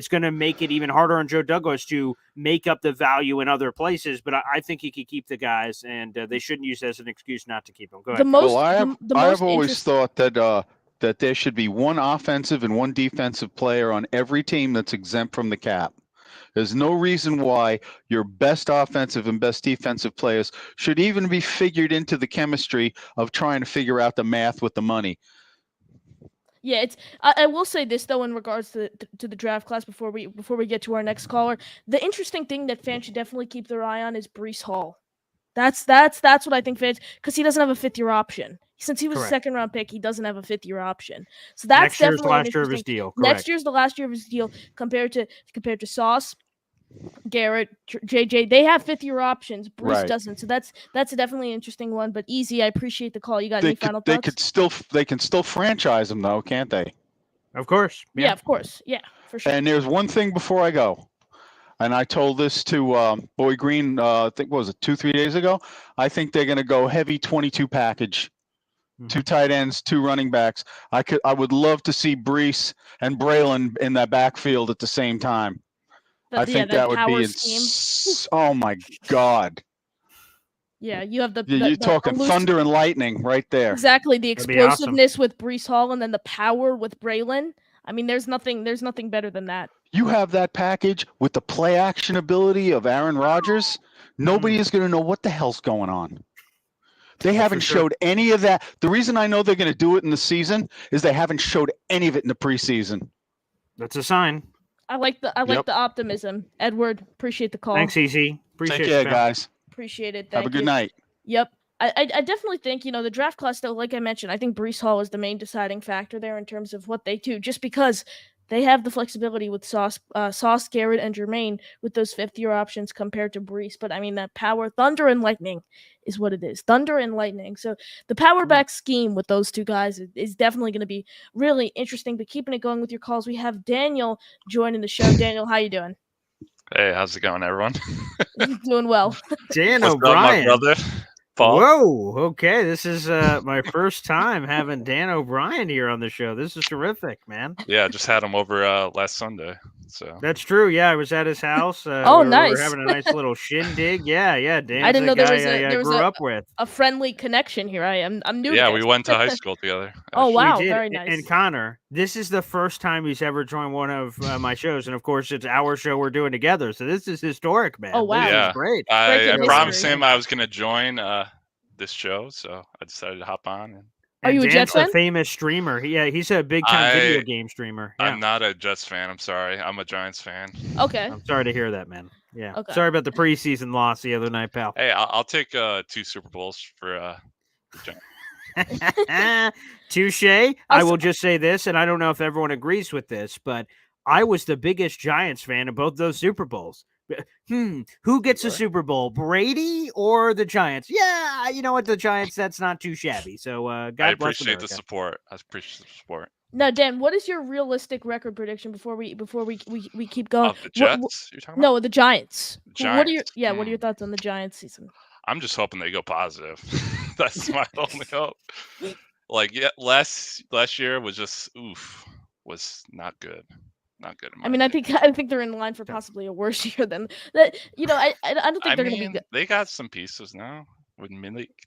gonna make it even harder on Joe Douglas to make up the value in other places, but I think he could keep the guys, and they shouldn't use it as an excuse not to keep them. Go ahead. I've always thought that that there should be one offensive and one defensive player on every team that's exempt from the cap. There's no reason why your best offensive and best defensive players should even be figured into the chemistry of trying to figure out the math with the money. Yeah, it's. I will say this though, in regards to the draft class, before we get to our next caller, the interesting thing that fans should definitely keep their eye on is Brees Hall. That's what I think fans, because he doesn't have a 5th-year option. Since he was a second-round pick, he doesn't have a 5th-year option. So that's next year's definitely the last year of his deal. Correct. Next year's the last year of his deal compared to Sauce, Garrett, JJ. They have 5th-year options. Bruce doesn't. So that's definitely an interesting one. But Easy, I appreciate the call. You got any final thoughts? They can still franchise him though, can't they? Of course. Yeah, of course. Yeah, for sure. And there's one thing before I go. And I told this to Boy Green, I think, what was it, 2-3 days ago? I think they're going to go heavy 22 package, 2 tight ends, 2 running backs. I would love to see Brees and Braylon in that backfield at the same time. I think that would be oh my God. Yeah, you have you're talking thunder and lightning right there. Exactly, the explosiveness with Brees Hall and then the power with Braylon. I mean, there's nothing better than that. You have that package with the play action ability of Aaron Rodgers. Nobody is going to know what the hell's going on. They haven't showed any of that. The reason I know they're going to do it in the season is they haven't showed any of it in the preseason. That's a sign. I like the optimism. Edward, appreciate the call. Thanks, Easy. Appreciate it. Take care, guys. Appreciate it. Have a good night. Yep. I definitely think, the draft class, though, like I mentioned, I think Brees Hall is the main deciding factor there in terms of what they do, just because they have the flexibility with Sauce, Garrett, and Jermaine with those 5th-year options compared to Brees. But, I mean, that power, thunder and lightning is what it is. Thunder and lightning. So the power back scheme with those 2 guys is definitely going to be really interesting. But keeping it going with your calls, we have Daniel joining the show. Daniel, how you doing? Hey, how's it going, everyone? Doing well. Dan O'Brien. O'Brien. My brother, Paul. Whoa, okay. This is my first time having Dan O'Brien here on the show. This is terrific, man. Yeah, just had him over last Sunday. So that's true. Yeah, I was at his house. Nice. We were having a nice little shindig. Yeah. Dan's I didn't know there was a up with a friendly connection here. I'm new. Yeah, to we went to high school together. Oh wow, very nice. And Connor, this is the first time he's ever joined one of my shows, and of course, it's our show we're doing together. So this is historic, man. Oh wow, yeah, great. I promised him I was going to join this show, so I decided to hop on. Are you a Jets fan? A famous streamer. He's a big time video game streamer. Yeah. I'm not a Jets fan. I'm sorry. I'm a Giants fan. Okay. I'm sorry to hear that, man. Yeah. Okay. Sorry about the preseason loss the other night, pal. Hey, I'll take 2 Super Bowls for Giants. Touche. I will just say this, and I don't know if everyone agrees with this, but I was the biggest Giants fan of both those Super Bowls. Who gets a Super Bowl, Brady or the Giants? Yeah, you know what, the Giants, that's not too shabby. So God I bless appreciate America. the support. I appreciate the support. Now, Dan, what is your realistic record prediction before we keep going? Of the Jets, you're talking about? No, the Giants. Giants. What are your thoughts on the Giants season? I'm just hoping they go positive. That's my only hope. Like, yeah, last year was just was not good. Not good. I mean, I think they're in line for possibly a worse year than that. I don't think they're going to be good. They got some pieces now with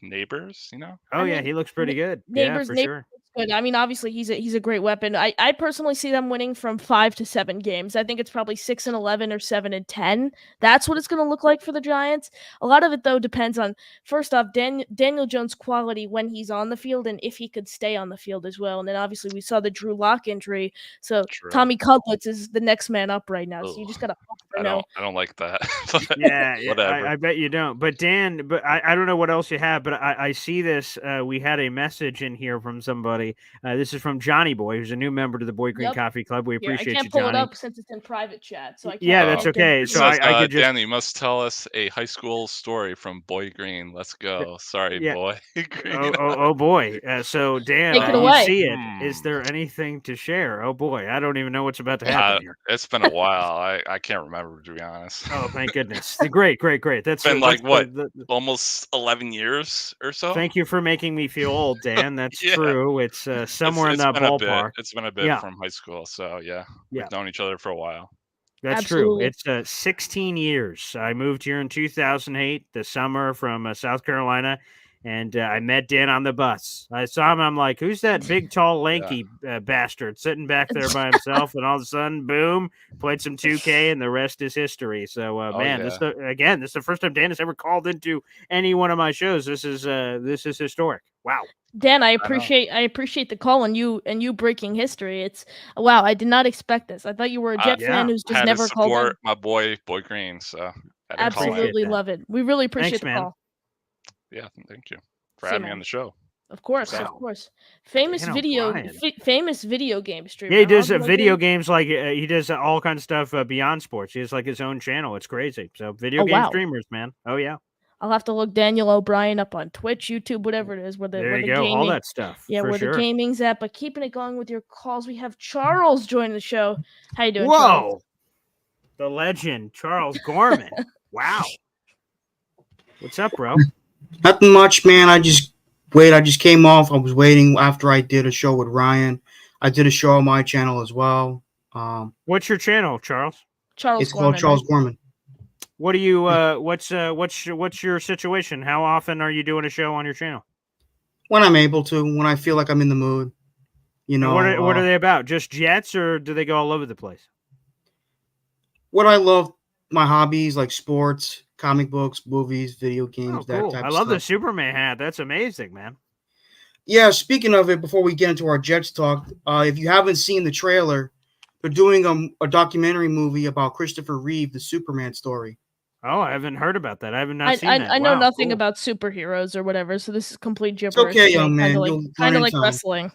Neighbors, Oh, yeah, he looks pretty good. Neighbors, for sure. good. I mean, obviously he's a great weapon. I personally see them winning from 5 to 7 games. I think it's probably 6-11 or 7-10. That's what it's going to look like for the Giants. A lot of it though depends on, first off, Daniel Jones' quality when he's on the field and if he could stay on the field as well. And then obviously we saw the Drew Lock injury, so True. Tommy Cutlets is the next man up right now. So you Ugh, just got to hope for no. I don't like that. But Yeah, whatever. I bet you don't. But Dan, I don't know what else you have, but I see this. We had a message in here from somebody. This is from Johnny Boy, who's a new member to the Boy Green Yep. Coffee Club. We Here, I appreciate can't you, pull it Johnny. up since it's in private chat, so I can't. Yeah, I that's can't give okay. it So to you. Says, I could just Danny, you must tell us a high school story from Boy Green. Let's go. Sorry, yeah. Boy Green. Oh boy. So Dan, Take it you away. see it. Is there anything to share? Oh boy, I don't even know what's about to happen here. It's been a while. I can't remember, to be honest. Oh, thank goodness. Great. That's Been like what? the- Almost 11 years or so. Thank you for making me feel old, Dan. That's Yeah. true. It's somewhere in that been a bit. ballpark. It's been a bit Yeah. from high school, so yeah, Yeah. we've known each other for a while. That's Absolutely. true. It's 16 years. I moved here in 2008, the summer from South Carolina, and I met Dan on the bus. I saw him. I'm like, who's that big, tall, lanky bastard sitting back there by himself? And all of a sudden, boom, played some 2K, and the rest is history. So, man, yeah. this is the first time Dan has ever called into any one of my shows. This is historic. Wow. Dan, I appreciate the call and you breaking history. It's wow, I did not expect this. I thought you were a Jet yeah. fan who's just Had never to called in. support my boy Green, so had to call in. Absolutely that. love it. We really appreciate Thanks, the man. call. Yeah, thank you for See, having me man. on the show. Of course, Wow. of course. Famous Dan video O'Brien. famous video game streamer. Yeah, he does How's that video game? games like he does all kinds of stuff beyond sports. He has like his own channel. It's crazy. So video game wow. streamers, man. Oh yeah. I'll have to look Daniel O'Brien up on Twitch, YouTube, whatever it is, where the There where you the go. gaming, All that stuff. yeah, for where sure. the gaming's at. But keeping it going with your calls, we have Charles joining the show. How you doing, Whoa. Charles? The legend, Charles Gorman. Wow. What's up, bro? Nothing much, man. I just came off. I was waiting after I did a show with Ryan. I did a show on my channel as well. What's your channel, Charles? Charles It's Gorman, called Charles right? Gorman. What do you what's your situation? How often are you doing a show on your channel? When I'm able to, when I feel like I'm in the mood. You know, What are they about? Just Jets, or do they go all over the place? what I love, my hobbies like sports, comic books, movies, video games, Oh, that cool. type I of love the stuff. Superman hat. That's amazing, man. Yeah, speaking of it, before we get into our Jets talk, if you haven't seen the trailer, they're doing a documentary movie about Christopher Reeve, the Superman story. Oh, I haven't heard about that. I have not seen that. I know Wow, nothing cool. about superheroes or whatever, so this is complete It's gibberish. okay, to me, young man. You'll learn kind of in like time. wrestling.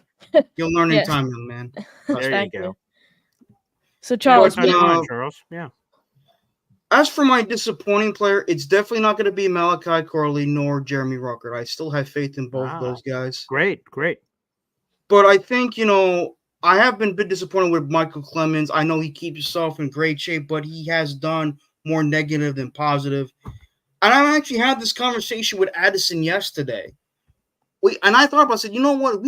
You'll learn Yeah. in time, young man. There you Thank go. you. So Yeah, Charles, what's going uh, on, Charles? Yeah. As for my disappointing player, it's definitely not going to be Malachi Corley nor Jeremy Ruckert. I still have faith in both Wow. those guys. Great. But I think, I have been a bit disappointed with Michael Clemens. I know he keeps himself in great shape, but he has done more negative than positive. And I actually had this conversation with Addison yesterday. And I thought about it, I said, you know what?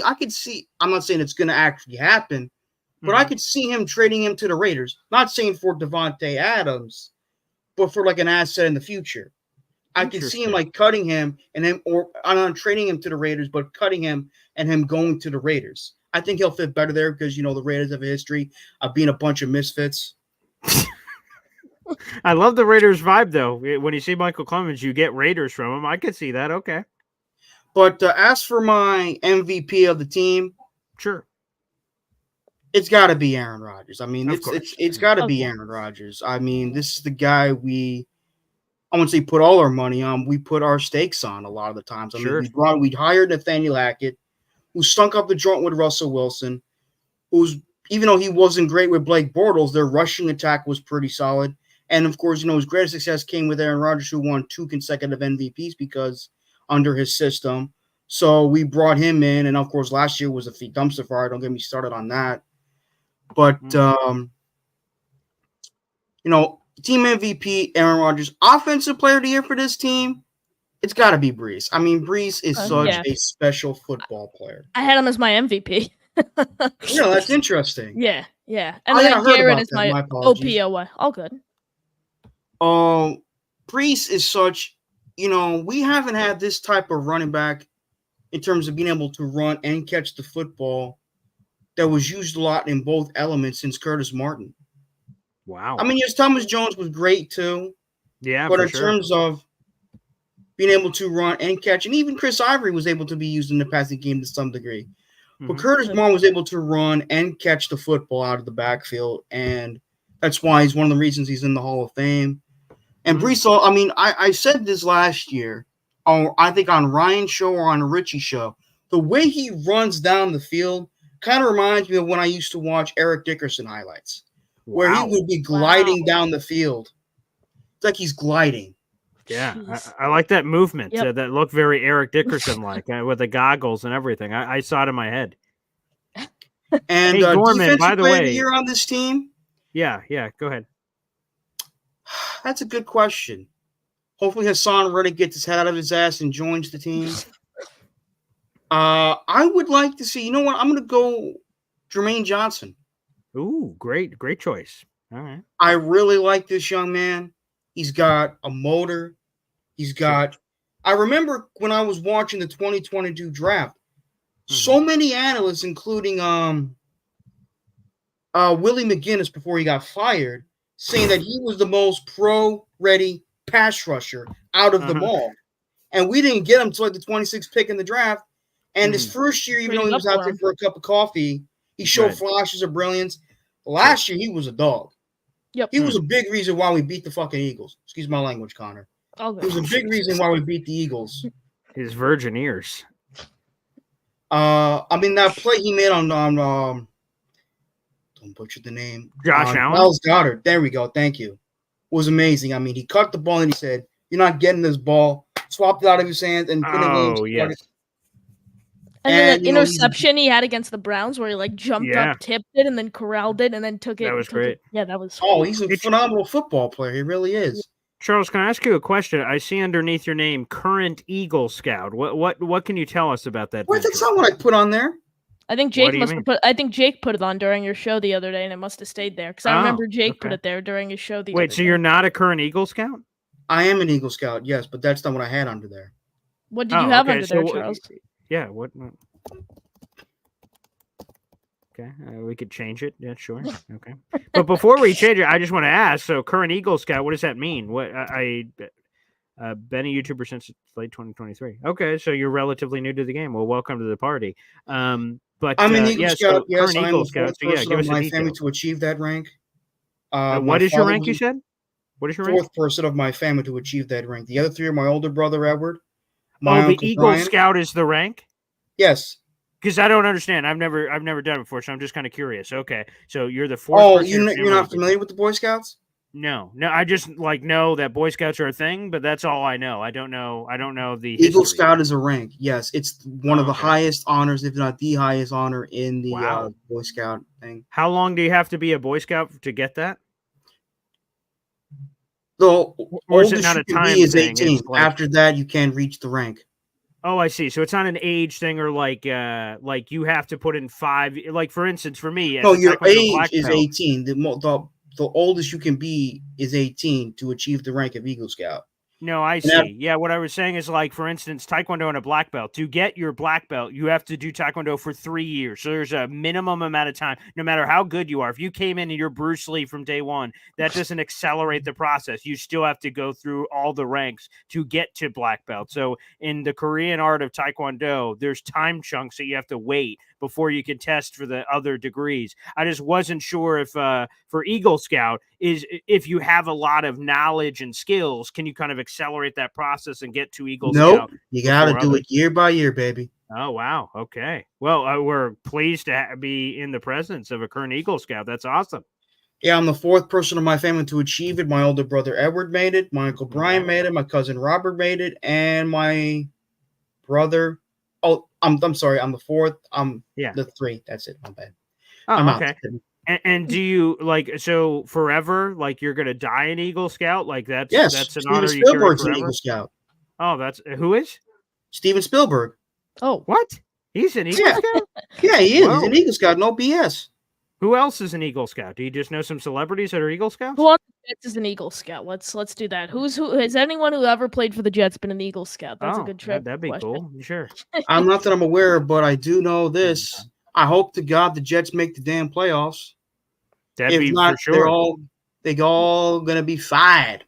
I could see, I'm not saying it's going to actually happen, but I could see him trading him to the Raiders. Not saying for Devontae Adams, but for like an asset in the future. I could see him like cutting him and him, or not trading him to the Raiders, but cutting him and him going to the Raiders. I think he'll fit better there because, the Raiders have a history of being a bunch of misfits. I love the Raiders vibe, though. When you see Michael Clemens, you get Raiders from him. I could see that. Okay. But as for my MVP of the team, Sure. it's got to be Aaron Rodgers. I mean, Of course. it's got to be Aaron Rodgers. I mean, this is the guy I wouldn't say put all our money on. We put our stakes on a lot of the times. I Sure. mean, we hired Nathaniel Hackett, who stunk up the joint with Russell Wilson, who's, even though he wasn't great with Blake Bortles, their rushing attack was pretty solid. And of course, his greatest success came with Aaron Rodgers, who won 2 consecutive MVPs because under his system. So we brought him in, and of course, last year was a dumpster fire. Don't get me started on that. But team MVP, Aaron Rodgers. Offensive player of the year for this team, it's got to be Brees. I mean, Brees is such a special football player. I had him as my MVP. Yeah, that's interesting. Yeah. And I then heard Garrett about is that. my My apologies. OPOY. All good. Brees is such, we haven't had this type of running back in terms of being able to run and catch the football that was used a lot in both elements since Curtis Martin. Wow. I mean, yes, Thomas Jones was great too, Yeah, but for in sure. terms of being able to run and catch, and even Chris Ivory was able to be used in the passing game to some degree. But Curtis Martin was able to run and catch the football out of the backfield, and that's why he's one of the reasons he's in the Hall of Fame. And Brees Hall, I mean, I said this last year, or I think on Ryan's show or on Richie's show, the way he runs down the field kind of reminds me of when I used to watch Eric Dickerson highlights, where he would be gliding down the field. It's like he's gliding. Yeah, I like that movement. Yep. That looked very Eric Dickerson-like with the goggles and everything. I saw it in my head. And hey, Gorman, defensive by the player of way, the year on this team? Yeah, go ahead. That's a good question. Hopefully Hassan Reddick gets his head out of his ass and joins the team. I would like to see, you know what? I'm going to go Jermaine Johnson. Ooh, great choice. All right. I really like this young man. He's got a motor. He's got – I remember when I was watching the 2022 draft, so many analysts, including Willie McGinnis before he got fired, saying that he was the most pro-ready pass rusher out of them all. And we didn't get him until like the 26th pick in the draft. And his first year, even though he was out there for a cup of coffee, he showed flashes of brilliance. Last year, he was a dog. Yep. He was a big reason why we beat the fucking Eagles. Excuse my language, Connor. He was a big reason why we beat the Eagles. His virgin ears. I mean, that play he made on don't butcher the name. Josh Allen? Dallas Goedert. There we go. Thank you. Was amazing. I mean, he cut the ball and he said, "You're not getting this ball." Swapped it out of his hands and yes. And then that interception he had against the Browns where he like jumped up, tipped it, and then corralled it, and then took it. That was great. Yeah, that was. Oh, he's a phenomenal football player. He really is. Charles, can I ask you a question? I see underneath your name, current Eagle Scout. What can you tell us about that? Well, that's not what I put on there. I think Jake must have put. I think Jake put it on during your show the other day, and it must have stayed there because I remember Jake put it there during his show the other day. Wait, so you're not a current Eagle Scout? I am an Eagle Scout, yes, but that's not what I had under there. What did you have under there, Charles? Yeah, what? Okay, we could change it. Yeah, sure. Okay, but before we change it, I just want to ask. So, current Eagle Scout, what does that mean? What been a YouTuber since late 2023. Okay, so you're relatively new to the game. Well, welcome to the party. But I'm an Eagle Scout. So yes, current Eagle Scout. So yeah, give us my family to achieve that rank. What is your rank? You said. What is your rank? Fourth person of my family to achieve that rank. The other three are my older brother Edward. The Eagle Scout is the rank. Yes. Because I don't understand. I've never done it before, so I'm just kind of curious. Okay, so you're the fourth. Oh, you're not familiar with the Boy Scouts? No. I just know that Boy Scouts are a thing, but that's all I know. I don't know the Eagle history. Scout is a rank. Yes, it's one of the highest honors, if not the highest honor in the Boy Scout thing. How long do you have to be a Boy Scout to get that? The oldest is it not a time is thing? 18. After that, you can reach the rank. Oh, I see. So it's not an age thing, or like you have to put in 5. Like for instance, for me, no, your age is 18. The oldest you can be is 18 to achieve the rank of Eagle Scout. No, I see. Yeah, what I was saying is, like, for instance, Taekwondo and a black belt. To get your black belt, you have to do Taekwondo for 3 years. So there's a minimum amount of time, no matter how good you are. If you came in and you're Bruce Lee from day one, that doesn't accelerate the process. You still have to go through all the ranks to get to black belt. So in the Korean art of Taekwondo, there's time chunks that you have to wait before you can test for the other degrees. I just wasn't sure if for Eagle Scout is if you have a lot of knowledge and skills, can you kind of accelerate that process and get to Eagle Scout? Nope, you got to do it year by year, baby. Oh, wow. Okay. Well, we're pleased to be in the presence of a current Eagle Scout. That's awesome. Yeah, I'm the fourth person of my family to achieve it. My older brother Edward made it. My uncle Brian made it. My cousin Robert made it. And my brother... Oh, I'm sorry. I'm the fourth. The 3. That's it. My bad. Oh, I'm okay. And do you so forever? Like you're gonna die an Eagle Scout? Like that's an honor you carry forever. An Eagle Scout. Oh, that's who is Steven Spielberg. Oh, what? He's an Eagle Scout? Yeah, he is. Whoa. He's an Eagle Scout. No BS. Who else is an Eagle Scout? Do you just know some celebrities that are Eagle Scouts? Who on the Jets is an Eagle Scout? Let's do that. Who has anyone who ever played for the Jets been an Eagle Scout? That's a good trivia that'd be question. cool. Sure. I'm not that I'm aware, but I do know this. I hope to God the Jets make the damn playoffs. That'd If be not, for sure. they all gonna be fired.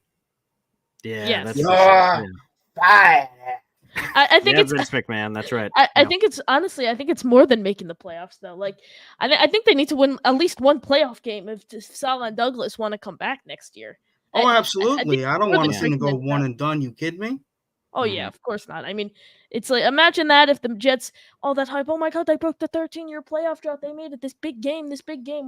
Yeah, Yes. that's Yeah. Fired. I think it's Vince McMahon. That's right. I think it's honestly, I think it's more than making the playoffs though. Like, I think they need to win at least one playoff game if Salah and Douglas want to come back next year. Oh, absolutely. I don't more want than a team to go making it one and done. You kidding me? Oh yeah, of course not. I mean, it's like imagine that if the Jets, all that hype. Oh my God, they broke the 13-year playoff drought. They made it this big game.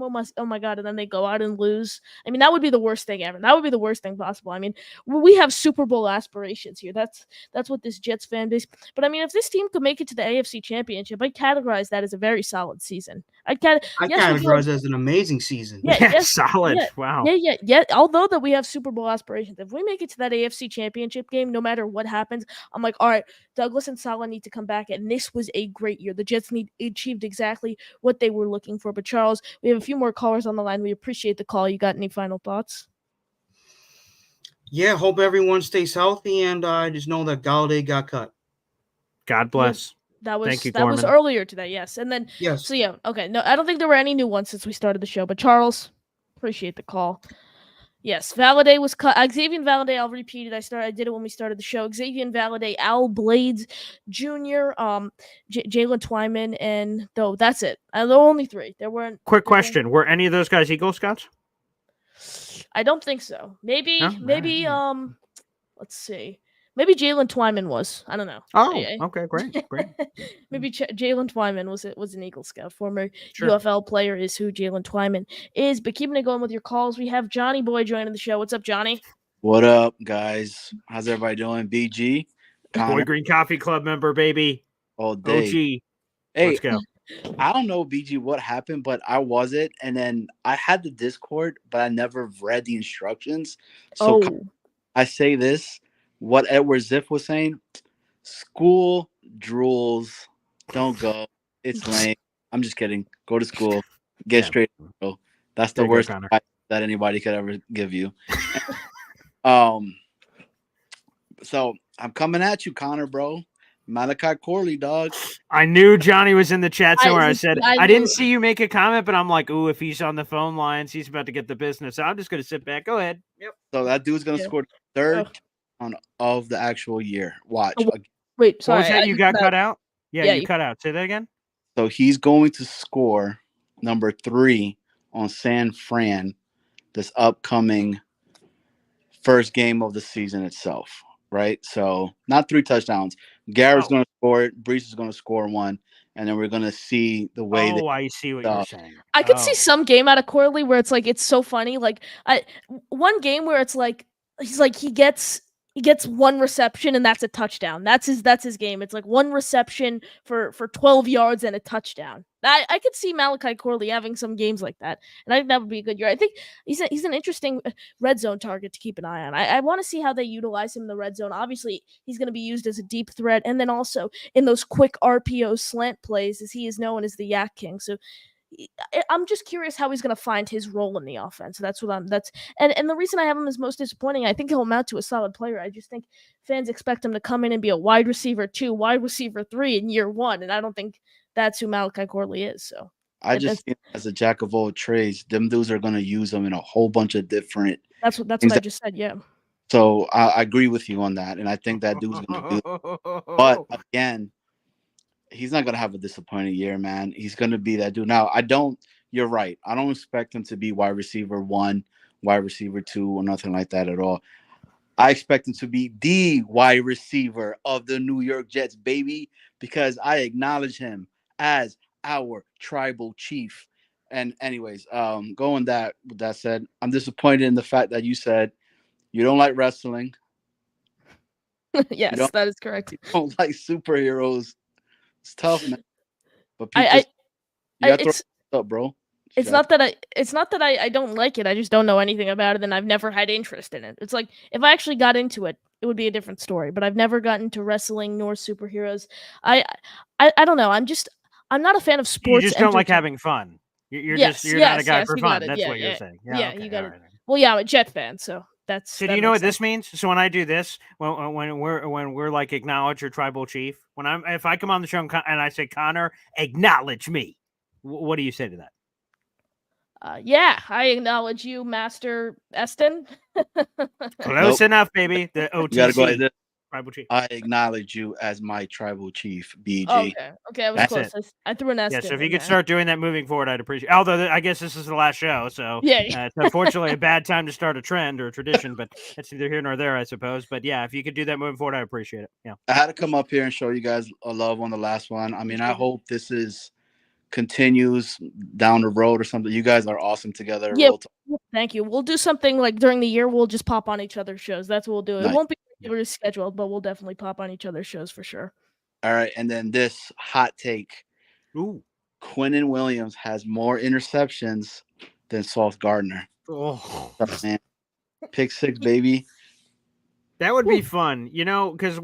Oh my God, and then they go out and lose. I mean, that would be the worst thing ever. That would be the worst thing possible. I mean, we have Super Bowl aspirations here. That's what this Jets fan base. But I mean, if this team could make it to the AFC Championship, I'd categorize that as a very solid season. I yes, categorize it as an amazing season. Solid. Yeah, Wow. Yeah. Although that we have Super Bowl aspirations, if we make it to that AFC Championship game, no matter what happens, I'm like, all right, Douglas and Salah need to come back, and this was a great year. The Jets achieved exactly what they were looking for. But Charles, we have a few more callers on the line. We appreciate the call. You got any final thoughts? Yeah, hope everyone stays healthy, and I just know that Galladay got cut. God bless. Thank you, that was earlier today, yes. And then Yes. So yeah, okay. No, I don't think there were any new ones since we started the show. But Charles, appreciate the call. Yes, Valladay was cut. Xavier Valladay, I'll repeat it. I did it when we started the show. Xavier Valladay, Al Blades Jr., Jalen Twyman, and though that's it. There were only three. Quick question: were any of those guys Eagle Scouts? I don't think so. Maybe, No? let's see. Maybe Jalen Twyman was. I don't know. Oh, okay, great. Maybe Jalen Twyman was an Eagle Scout. Former UFL player is who Jalen Twyman is. But keeping it going with your calls, we have Johnny Boy joining the show. What's up, Johnny? What up, guys? How's everybody doing? BG, Boy Green Coffee Club member, baby. All day. OG. Hey, let's go. I don't know, BG, what happened, but I was it, and then I had the Discord, but I never read the instructions. So I say this. What Edward Ziff was saying, school drools, don't go. It's lame. I'm just kidding. Go to school. Get straight. Bro. That's the worst advice that anybody could ever give you. So I'm coming at you, Connor, bro. Malachi Corley, dog. I knew Johnny was in the chat somewhere. I said, I knew. didn't see you make a comment, but I'm like, ooh, if he's on the phone lines, he's about to get the business. So I'm just going to sit back. Go ahead. Yep. So that dude's going to score third of the actual year. Watch. Wait, sorry. What was that? You got cut out? Yeah, you cut out. Say that again. So he's going to score number 3 on San Fran this upcoming first game of the season itself, right? So not 3 touchdowns. Garrett's going to score it. Brees is going to score 1. And then we're going to see the way that I see what you're saying. I could see some game out of Corley where it's like, it's so funny. Like one game where it's like, he gets 1 reception and that's a touchdown. That's his game. It's like 1 reception for 12 yards and a touchdown. I could see Malachi Corley having some games like that, and I think that would be a good year. I think he's an interesting red zone target to keep an eye on. I want to see how they utilize him in the red zone. Obviously, he's going to be used as a deep threat, and then also in those quick RPO slant plays, as he is known as the Yak King. So I'm just curious how he's going to find his role in the offense. And the reason I have him as most disappointing, I think he'll amount to a solid player. I just think fans expect him to come in and be a wide receiver 2, wide receiver 3 in year 1. And I don't think that's who Malachi Corley is. So I just see him as a jack of all trades. Them dudes are going to use him in a whole bunch of different. That's what I just said. Yeah. So I agree with you on that. And I think that dude's going to do it. But again, he's not going to have a disappointing year, man. He's going to be that dude. Now, you're right. I don't expect him to be wide receiver 1, wide receiver 2, or nothing like that at all. I expect him to be the wide receiver of the New York Jets, baby, because I acknowledge him as our tribal chief. And anyways, with that said, I'm disappointed in the fact that you said you don't like wrestling. Yes, that is correct. You don't like superheroes. It's tough, man. But what's up, bro? It's not that I don't like it. I just don't know anything about it, and I've never had interest in it. It's like if I actually got into it, it would be a different story. But I've never gotten into wrestling nor superheroes. I don't know. I'm not a fan of sports. You just don't like having fun. You're Yes, just you're not a yes, guy yes, for you fun. got it. That's Yeah, what you're yeah, saying. yeah. Okay, You got all it. right. Well, yeah, I'm a Jet fan, so So do that you know makes what this sense. means? So when I do this, when we're like acknowledge your tribal chief, if I come on the show and I say Connor, acknowledge me. What do you say to that? Yeah, I acknowledge you, Master Eston. Close enough, baby. The You got to go like OTC this. tribal chief. I acknowledge you as my tribal chief, BG. Okay, okay, I was That's close. it. I threw an Yeah, Eston so if you in could there. start doing that moving forward, I'd appreciate. Although I guess this is the last show, so Yeah. it's unfortunately a bad time to start a trend or a tradition. But that's neither here nor there, I suppose. But yeah, if you could do that moving forward, I appreciate it. Yeah, I had to come up here and show you guys a love on the last one. I mean, I hope this continues down the road or something. You guys are awesome together. Yeah. Real talk. Thank you. We'll do something like during the year. We'll just pop on each other's shows. That's what we'll do. It Nice. won't be regularly scheduled, but we'll definitely pop on each other's shows for sure. All right, and then this hot take: ooh, Quinnen Williams has more interceptions than Sauce Gardner. oh, Man. Pick 6, baby. that would be fun, because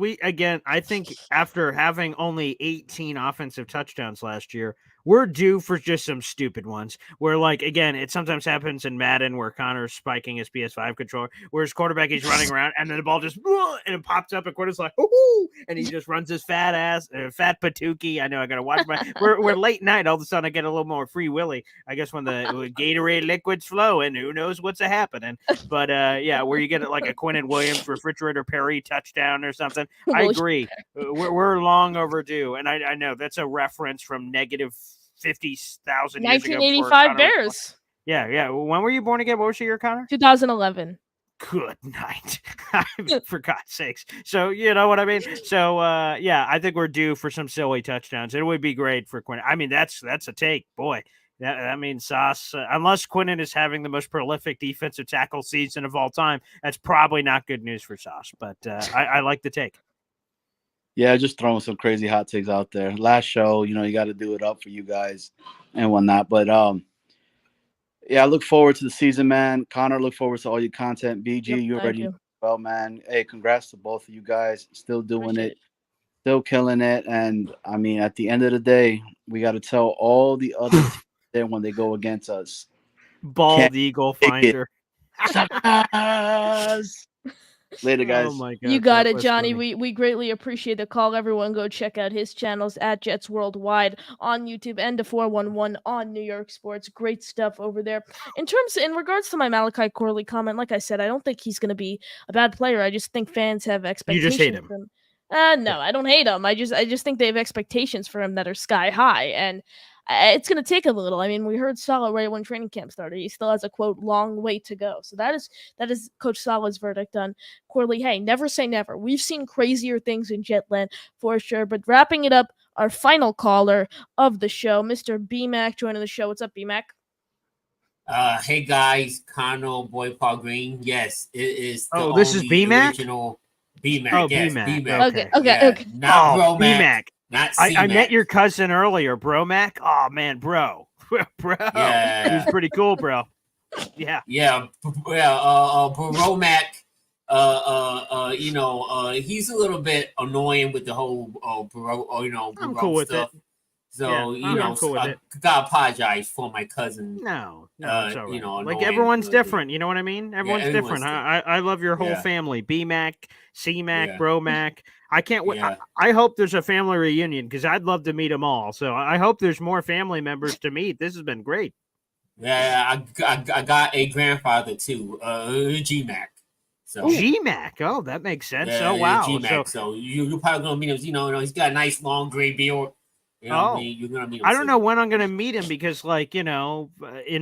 I think after having only 18 offensive touchdowns last year, we're due for just some stupid ones where, like, again, it sometimes happens in Madden where Connor's spiking his PS5 controller, where his quarterback, he's running around, and then the ball just, and it pops up, and Quinner's like, ooh, and he just runs his fat patookie. I know I got to watch we're late night. All of a sudden, I get a little more free willy. I guess when the Gatorade liquid's flowing, who knows what's happening. But, yeah, where you get like a Quinnen Williams refrigerator Perry touchdown or something. I agree. We're long overdue. And I know that's a reference from negative 50,000 years ago. 1985 Bears. Yeah. When were you born again? What was your year, Connor? 2011. Good night. For God's sakes. So, you know what I mean? So, yeah, I think we're due for some silly touchdowns. It would be great for Quinnen. I mean, that's a take. Boy, that means Sauce, unless Quinnen is having the most prolific defensive tackle season of all time, that's probably not good news for Sauce. But I like the take. Yeah, just throwing some crazy hot takes out there. Last show, you got to do it up for you guys and whatnot. But yeah, I look forward to the season, man. Connor, look forward to all your content. BG, you already know well, man. Hey, congrats to both of you guys. Still doing it, still killing it. And I mean, at the end of the day, we got to tell all the other teams there when they go against us. Bald Eagle Finder. Later, guys. Oh my God, you got it, Johnny. We greatly appreciate the call. Everyone go check out his channels at Jets Worldwide on YouTube and the 411 on New York Sports. Great stuff over there. In regards to my Malachi Corley comment, like I said, I don't think he's going to be a bad player. I just think fans have expectations. You just hate him. For him. No, I don't hate him. I just think they have expectations for him that are sky high, and it's going to take a little. I mean, we heard Saleh right when training camp started. He still has a, quote, long way to go. So that is Coach Saleh's verdict on Corley. Hey, never say never. We've seen crazier things in Jetland for sure. But wrapping it up, our final caller of the show, Mr. B-Mac, joining the show. What's up, B-Mac? Hey, guys. Connor, Boy Paul Green. Yes, it is the this is B-Mac? original B-Mac. Oh, yes, B-Mac. B-Mac. Okay. Not Bro B-Mac. Not C-Mac. I met your cousin earlier, Bro Mac. Oh, man, bro. Bro. Yeah. He was pretty cool, bro. Yeah. Yeah. Bro Mac, he's a little bit annoying with the whole bro, I'm cool with stuff. it. So, I'm cool with it. gotta apologize for my cousin. No, it's all right. Like, annoying. everyone's different. You know what I mean? Everyone's different. I love your whole family. B-Mac, C-Mac, Bro Mac. I can't wait. Yeah. I hope there's a family reunion because I'd love to meet them all. So I hope there's more family members to meet. This has been great. Yeah, I got a grandfather too, G-Mac. So G-Mac. Oh, that makes sense. Yeah, wow. G-Mac. So you're probably gonna meet him. He's got a nice long gray beard. You know what I mean? You're gonna meet him. I don't know when I'm gonna meet him because, like, in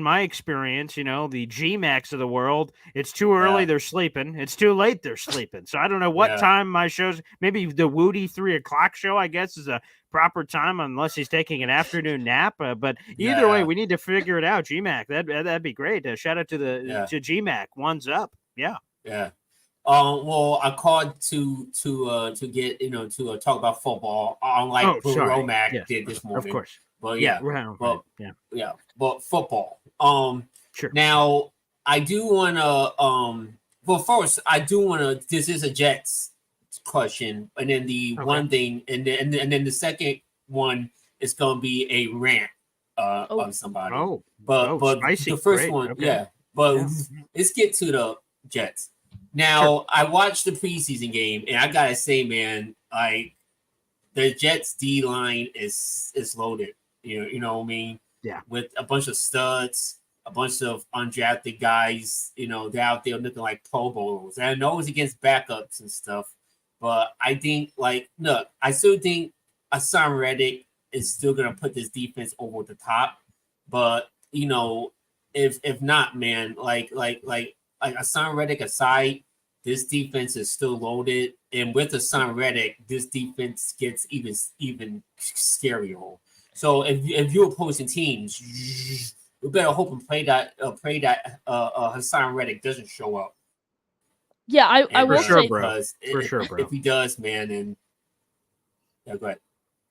my experience, the G-Macs of the world, it's too early, they're sleeping. It's too late, they're sleeping. So I don't know what time my show's. Maybe the Woody 3:00 show, I guess, is a proper time unless he's taking an afternoon nap. But either way, we need to figure it out. G-Mac, that'd be great. Shout out to G-Mac. One's up. Yeah. Yeah. Well, I called to get to talk about football, unlike Romac did this morning. Of course, but but football. Sure. Now I do want to. Well, first I do want to. This is a Jets question, and then the one thing, and then the second one is going to be a rant. on somebody. Oh, but spicy. the first Great. one, Okay. yeah. But let's get to the Jets. Now, I watched the preseason game, and I gotta say, man, like the Jets D line is loaded. You know what I mean? Yeah. With a bunch of studs, a bunch of undrafted guys. They're out there looking like Pro Bowlers. And I know it's against backups and stuff, but I think, look, I still think Hassan Reddick is still gonna put this defense over the top. But if not, man, like Hassan Reddick aside, this defense is still loaded, and with Hassan Reddick, this defense gets even scarier. So if you're opposing teams, you better hope and pray that Hassan Reddick doesn't show up. Yeah, I will say, bro. For sure, bro. If he does, man, and yeah, go ahead.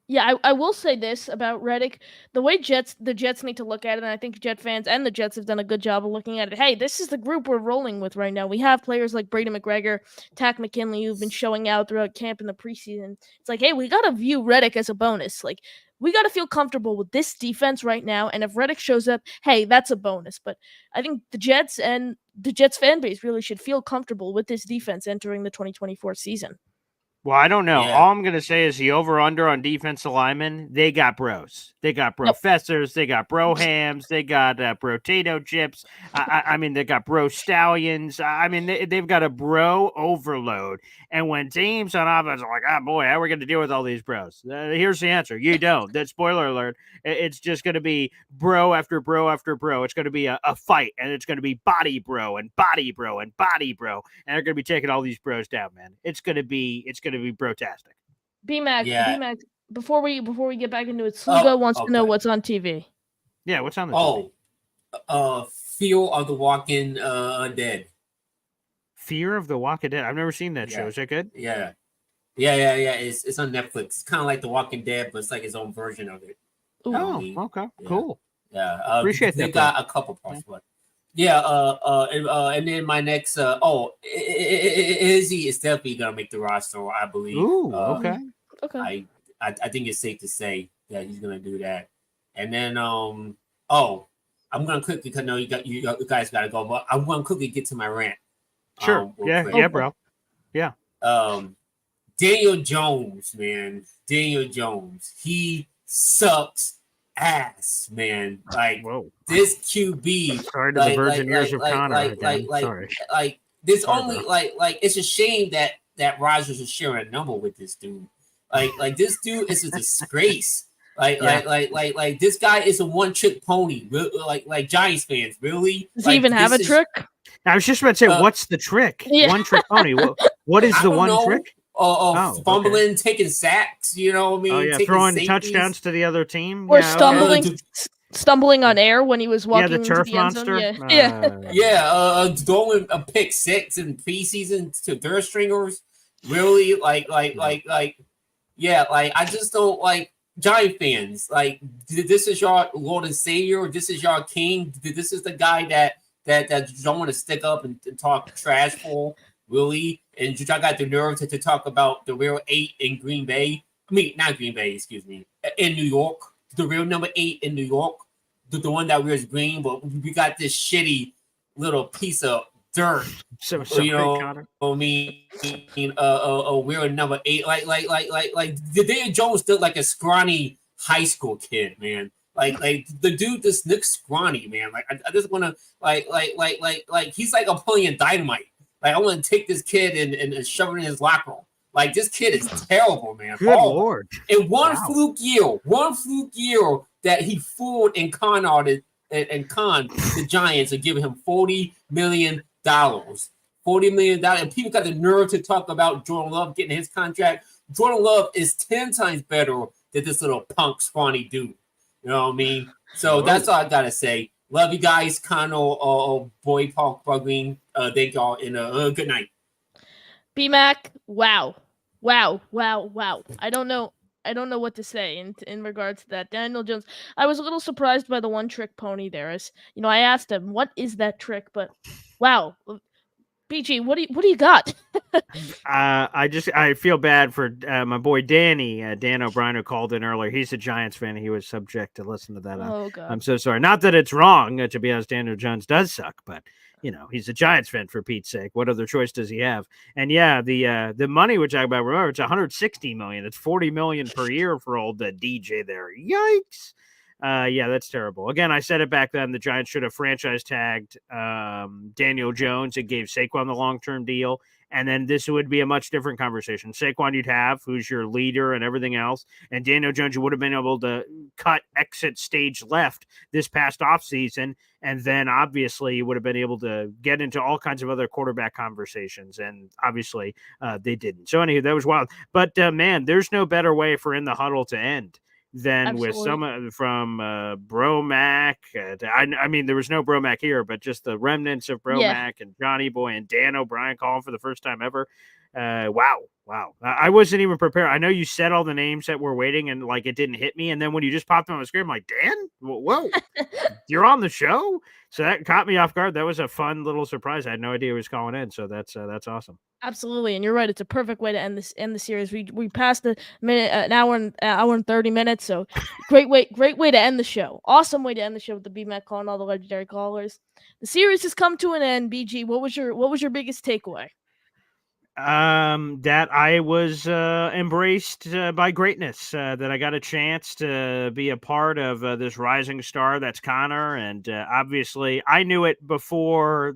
Yeah, I will say this about Reddick. The way the Jets need to look at it, and I think Jet fans and the Jets have done a good job of looking at it. Hey, this is the group we're rolling with right now. We have players like Brady McGregor, Tack McKinley, who've been showing out throughout camp in the preseason. It's like, hey, we got to view Reddick as a bonus. Like, we got to feel comfortable with this defense right now. And if Reddick shows up, hey, that's a bonus. But I think the Jets and the Jets fan base really should feel comfortable with this defense entering the 2024 season. Well, I don't know. Yeah. All I'm going to say is the over-under on defensive linemen, they got bros. They got professors. They got bro hams. They got potato chips. I mean, they got bro stallions. I mean, they've got a bro overload. And when teams on offense are like, oh, boy, how are we going to deal with all these bros? Here's the answer. You don't. That spoiler alert. It's just going to be bro after bro after bro. It's going to be a fight, and it's going to be body bro and body bro and body bro. And they're going to be taking all these bros down, man. It's going to be brotastic. B-Mac, before we get back into it, Slugo wants to know what's on TV. Yeah, what's on the TV? Fear of the Walking Dead. Fear of the Walking Dead. I've never seen that show. Is that good? Yeah. It's on Netflix. It's kind of like The Walking Dead, but it's like his own version of it. Okay, cool. Yeah, appreciate that. They got a couple parts, but and then my next Izzy is definitely gonna make the roster, I believe. Ooh, okay. I think it's safe to say that he's gonna do that. And then I'm gonna quickly, because I know you guys gotta go, but I'm gonna quickly get to my rant. Sure. Yeah, bro. Yeah. Daniel Jones, man. Daniel Jones. He sucks ass, man. Like, whoa. This QB. Sorry to the virgin ears of Connor. Sorry. Like this only like it's a shame that Rodgers is sharing a number with this dude. Like this dude is a disgrace. Like this guy is a one-trick pony. Like Giants fans, really? Does he even have a trick? I was just about to say, what's the trick? Yeah. One-trick pony. What is the one trick? Fumbling, taking sacks, you know what I mean? Oh, yeah, throwing touchdowns to the other team. Or stumbling on air when he was walking the turf into the end zone. monster. Throwing a pick six in preseason to third stringers. Really? I just don't like Giant fans. Like, this is your Lord and Savior. This is your king. This is the guy that don't want to stick up and talk trash for. Really? And I got the nerve to talk about the real 8 in Green Bay. I mean, not Green Bay, excuse me. In New York. The real number 8 in New York. The one that wears green, but we got this shitty little piece of dirt. We're number 8. Like the Daniel Jones still like a scrawny high school kid, man. Like the dude just looks scrawny, man. Like I just want to like he's like I'm pulling dynamite. Like I want to take this kid and shove it in his locker room. Like this kid is terrible, man. Good Lord! In one fluke year that he fooled and conned the Giants and giving him $40 million. $40 million, and people got the nerve to talk about Jordan Love getting his contract. Jordan Love is 10 times better than this little punk scrawny dude. You know what I mean? So that's all I gotta say. Love you guys, Connor, boy, Paul Green. Thank y'all, and good night. B-Mac, wow. I don't know what to say in regards to that. Daniel Jones, I was a little surprised by the one-trick pony there. As I asked him, what is that trick? But wow, BG, what do you got? I feel bad for my boy Danny, Dan O'Brien, who called in earlier. He's a Giants fan. He was subject to listen to that. Oh God. I'm so sorry. Not that it's wrong. To be honest, Daniel Jones does suck, but he's a Giants fan for Pete's sake. What other choice does he have? And yeah, the money we're talking about, remember, it's 160 million. It's 40 million per year for old DJ there. Yikes. Yeah, that's terrible. Again, I said it back then. The Giants should have franchise tagged Daniel Jones and gave Saquon the long-term deal. And then this would be a much different conversation. Saquon you'd have, who's your leader and everything else. And Daniel Jones, you would have been able to cut exit stage left this past offseason. And then obviously you would have been able to get into all kinds of other quarterback conversations. And obviously they didn't. So anyway, that was wild. But man, there's no better way for In the Huddle to end than Absolutely. with some from Bromac. I mean, there was no Bromac here, but just the remnants of Bromac and Johnny Boy and Dan O'Brien calling for the first time ever. Wow. I wasn't even prepared. I know you said all the names that were waiting and like it didn't hit me. And then when you just popped on the screen, I'm like, Dan, whoa, you're on the show. So that caught me off guard. That was a fun little surprise. I had no idea he was calling in. So that's awesome. Absolutely, and you're right. It's a perfect way to end the series. We passed the minute, an hour and 30 minutes. So great way to end the show. Awesome way to end the show with the BMAC calling all the legendary callers. The series has come to an end. BG, what was your biggest takeaway? That I was embraced by greatness, that I got a chance to be a part of this rising star that's Connor. And obviously I knew it before,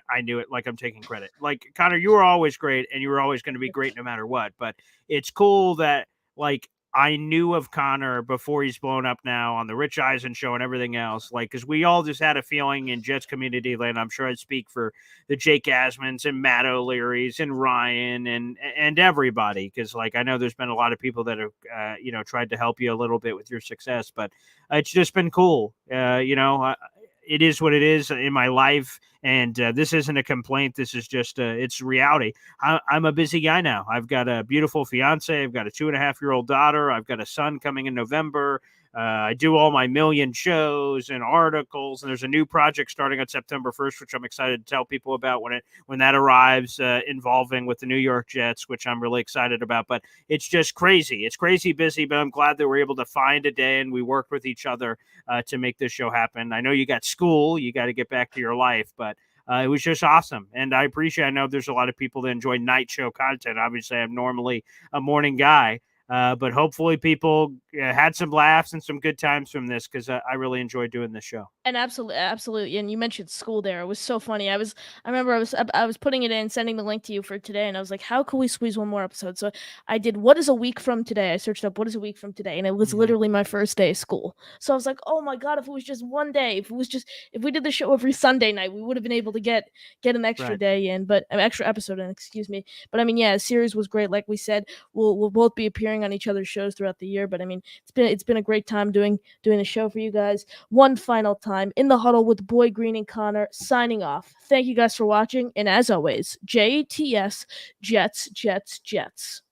I knew it like I'm taking credit. Like, Connor, you were always great and you were always going to be great no matter what. But it's cool that, like, I knew of Connor before he's blown up now on the Rich Eisen show and everything else. Like, because we all just had a feeling in Jets community land. I'm sure I'd speak for the Jake Asmans and Matt O'Leary's and Ryan and everybody. Because, like, I know there's been a lot of people that have, tried to help you a little bit with your success. But it's just been cool. It is what it is in my life. And this isn't a complaint. This is just it's reality. I'm a busy guy now. I've got a beautiful fiance. I've got a 2.5-year-old daughter. I've got a son coming in November. I do all my million shows and articles, and there's a new project starting on September 1st, which I'm excited to tell people about when that arrives, involving with the New York Jets, which I'm really excited about. But it's just crazy. It's crazy busy, but I'm glad that we're able to find a day and we worked with each other to make this show happen. I know you got school, you got to get back to your life, but it was just awesome. And I know there's a lot of people that enjoy night show content. Obviously, I'm normally a morning guy. But hopefully people had some laughs and some good times from this, because I really enjoyed doing this show. And absolutely. And you mentioned school there. It was so funny. I remember I was putting it in, sending the link to you for today, and I was like, how can we squeeze one more episode? So I did what is a week from today. I searched up what is a week from today, and it was literally my first day of school. So I was like, oh my God, if it was just one day, if we did the show every Sunday night, we would have been able to get an extra day in, but an extra episode in, excuse me. But I mean, yeah, the series was great. Like we said, we'll both be appearing on each other's shows throughout the year. But I mean, it's been a great time doing the show for you guys. One final time, In the Huddle with Boy Green and Connor, signing off. Thank you guys for watching, and as always, JTS, Jets, Jets, Jets.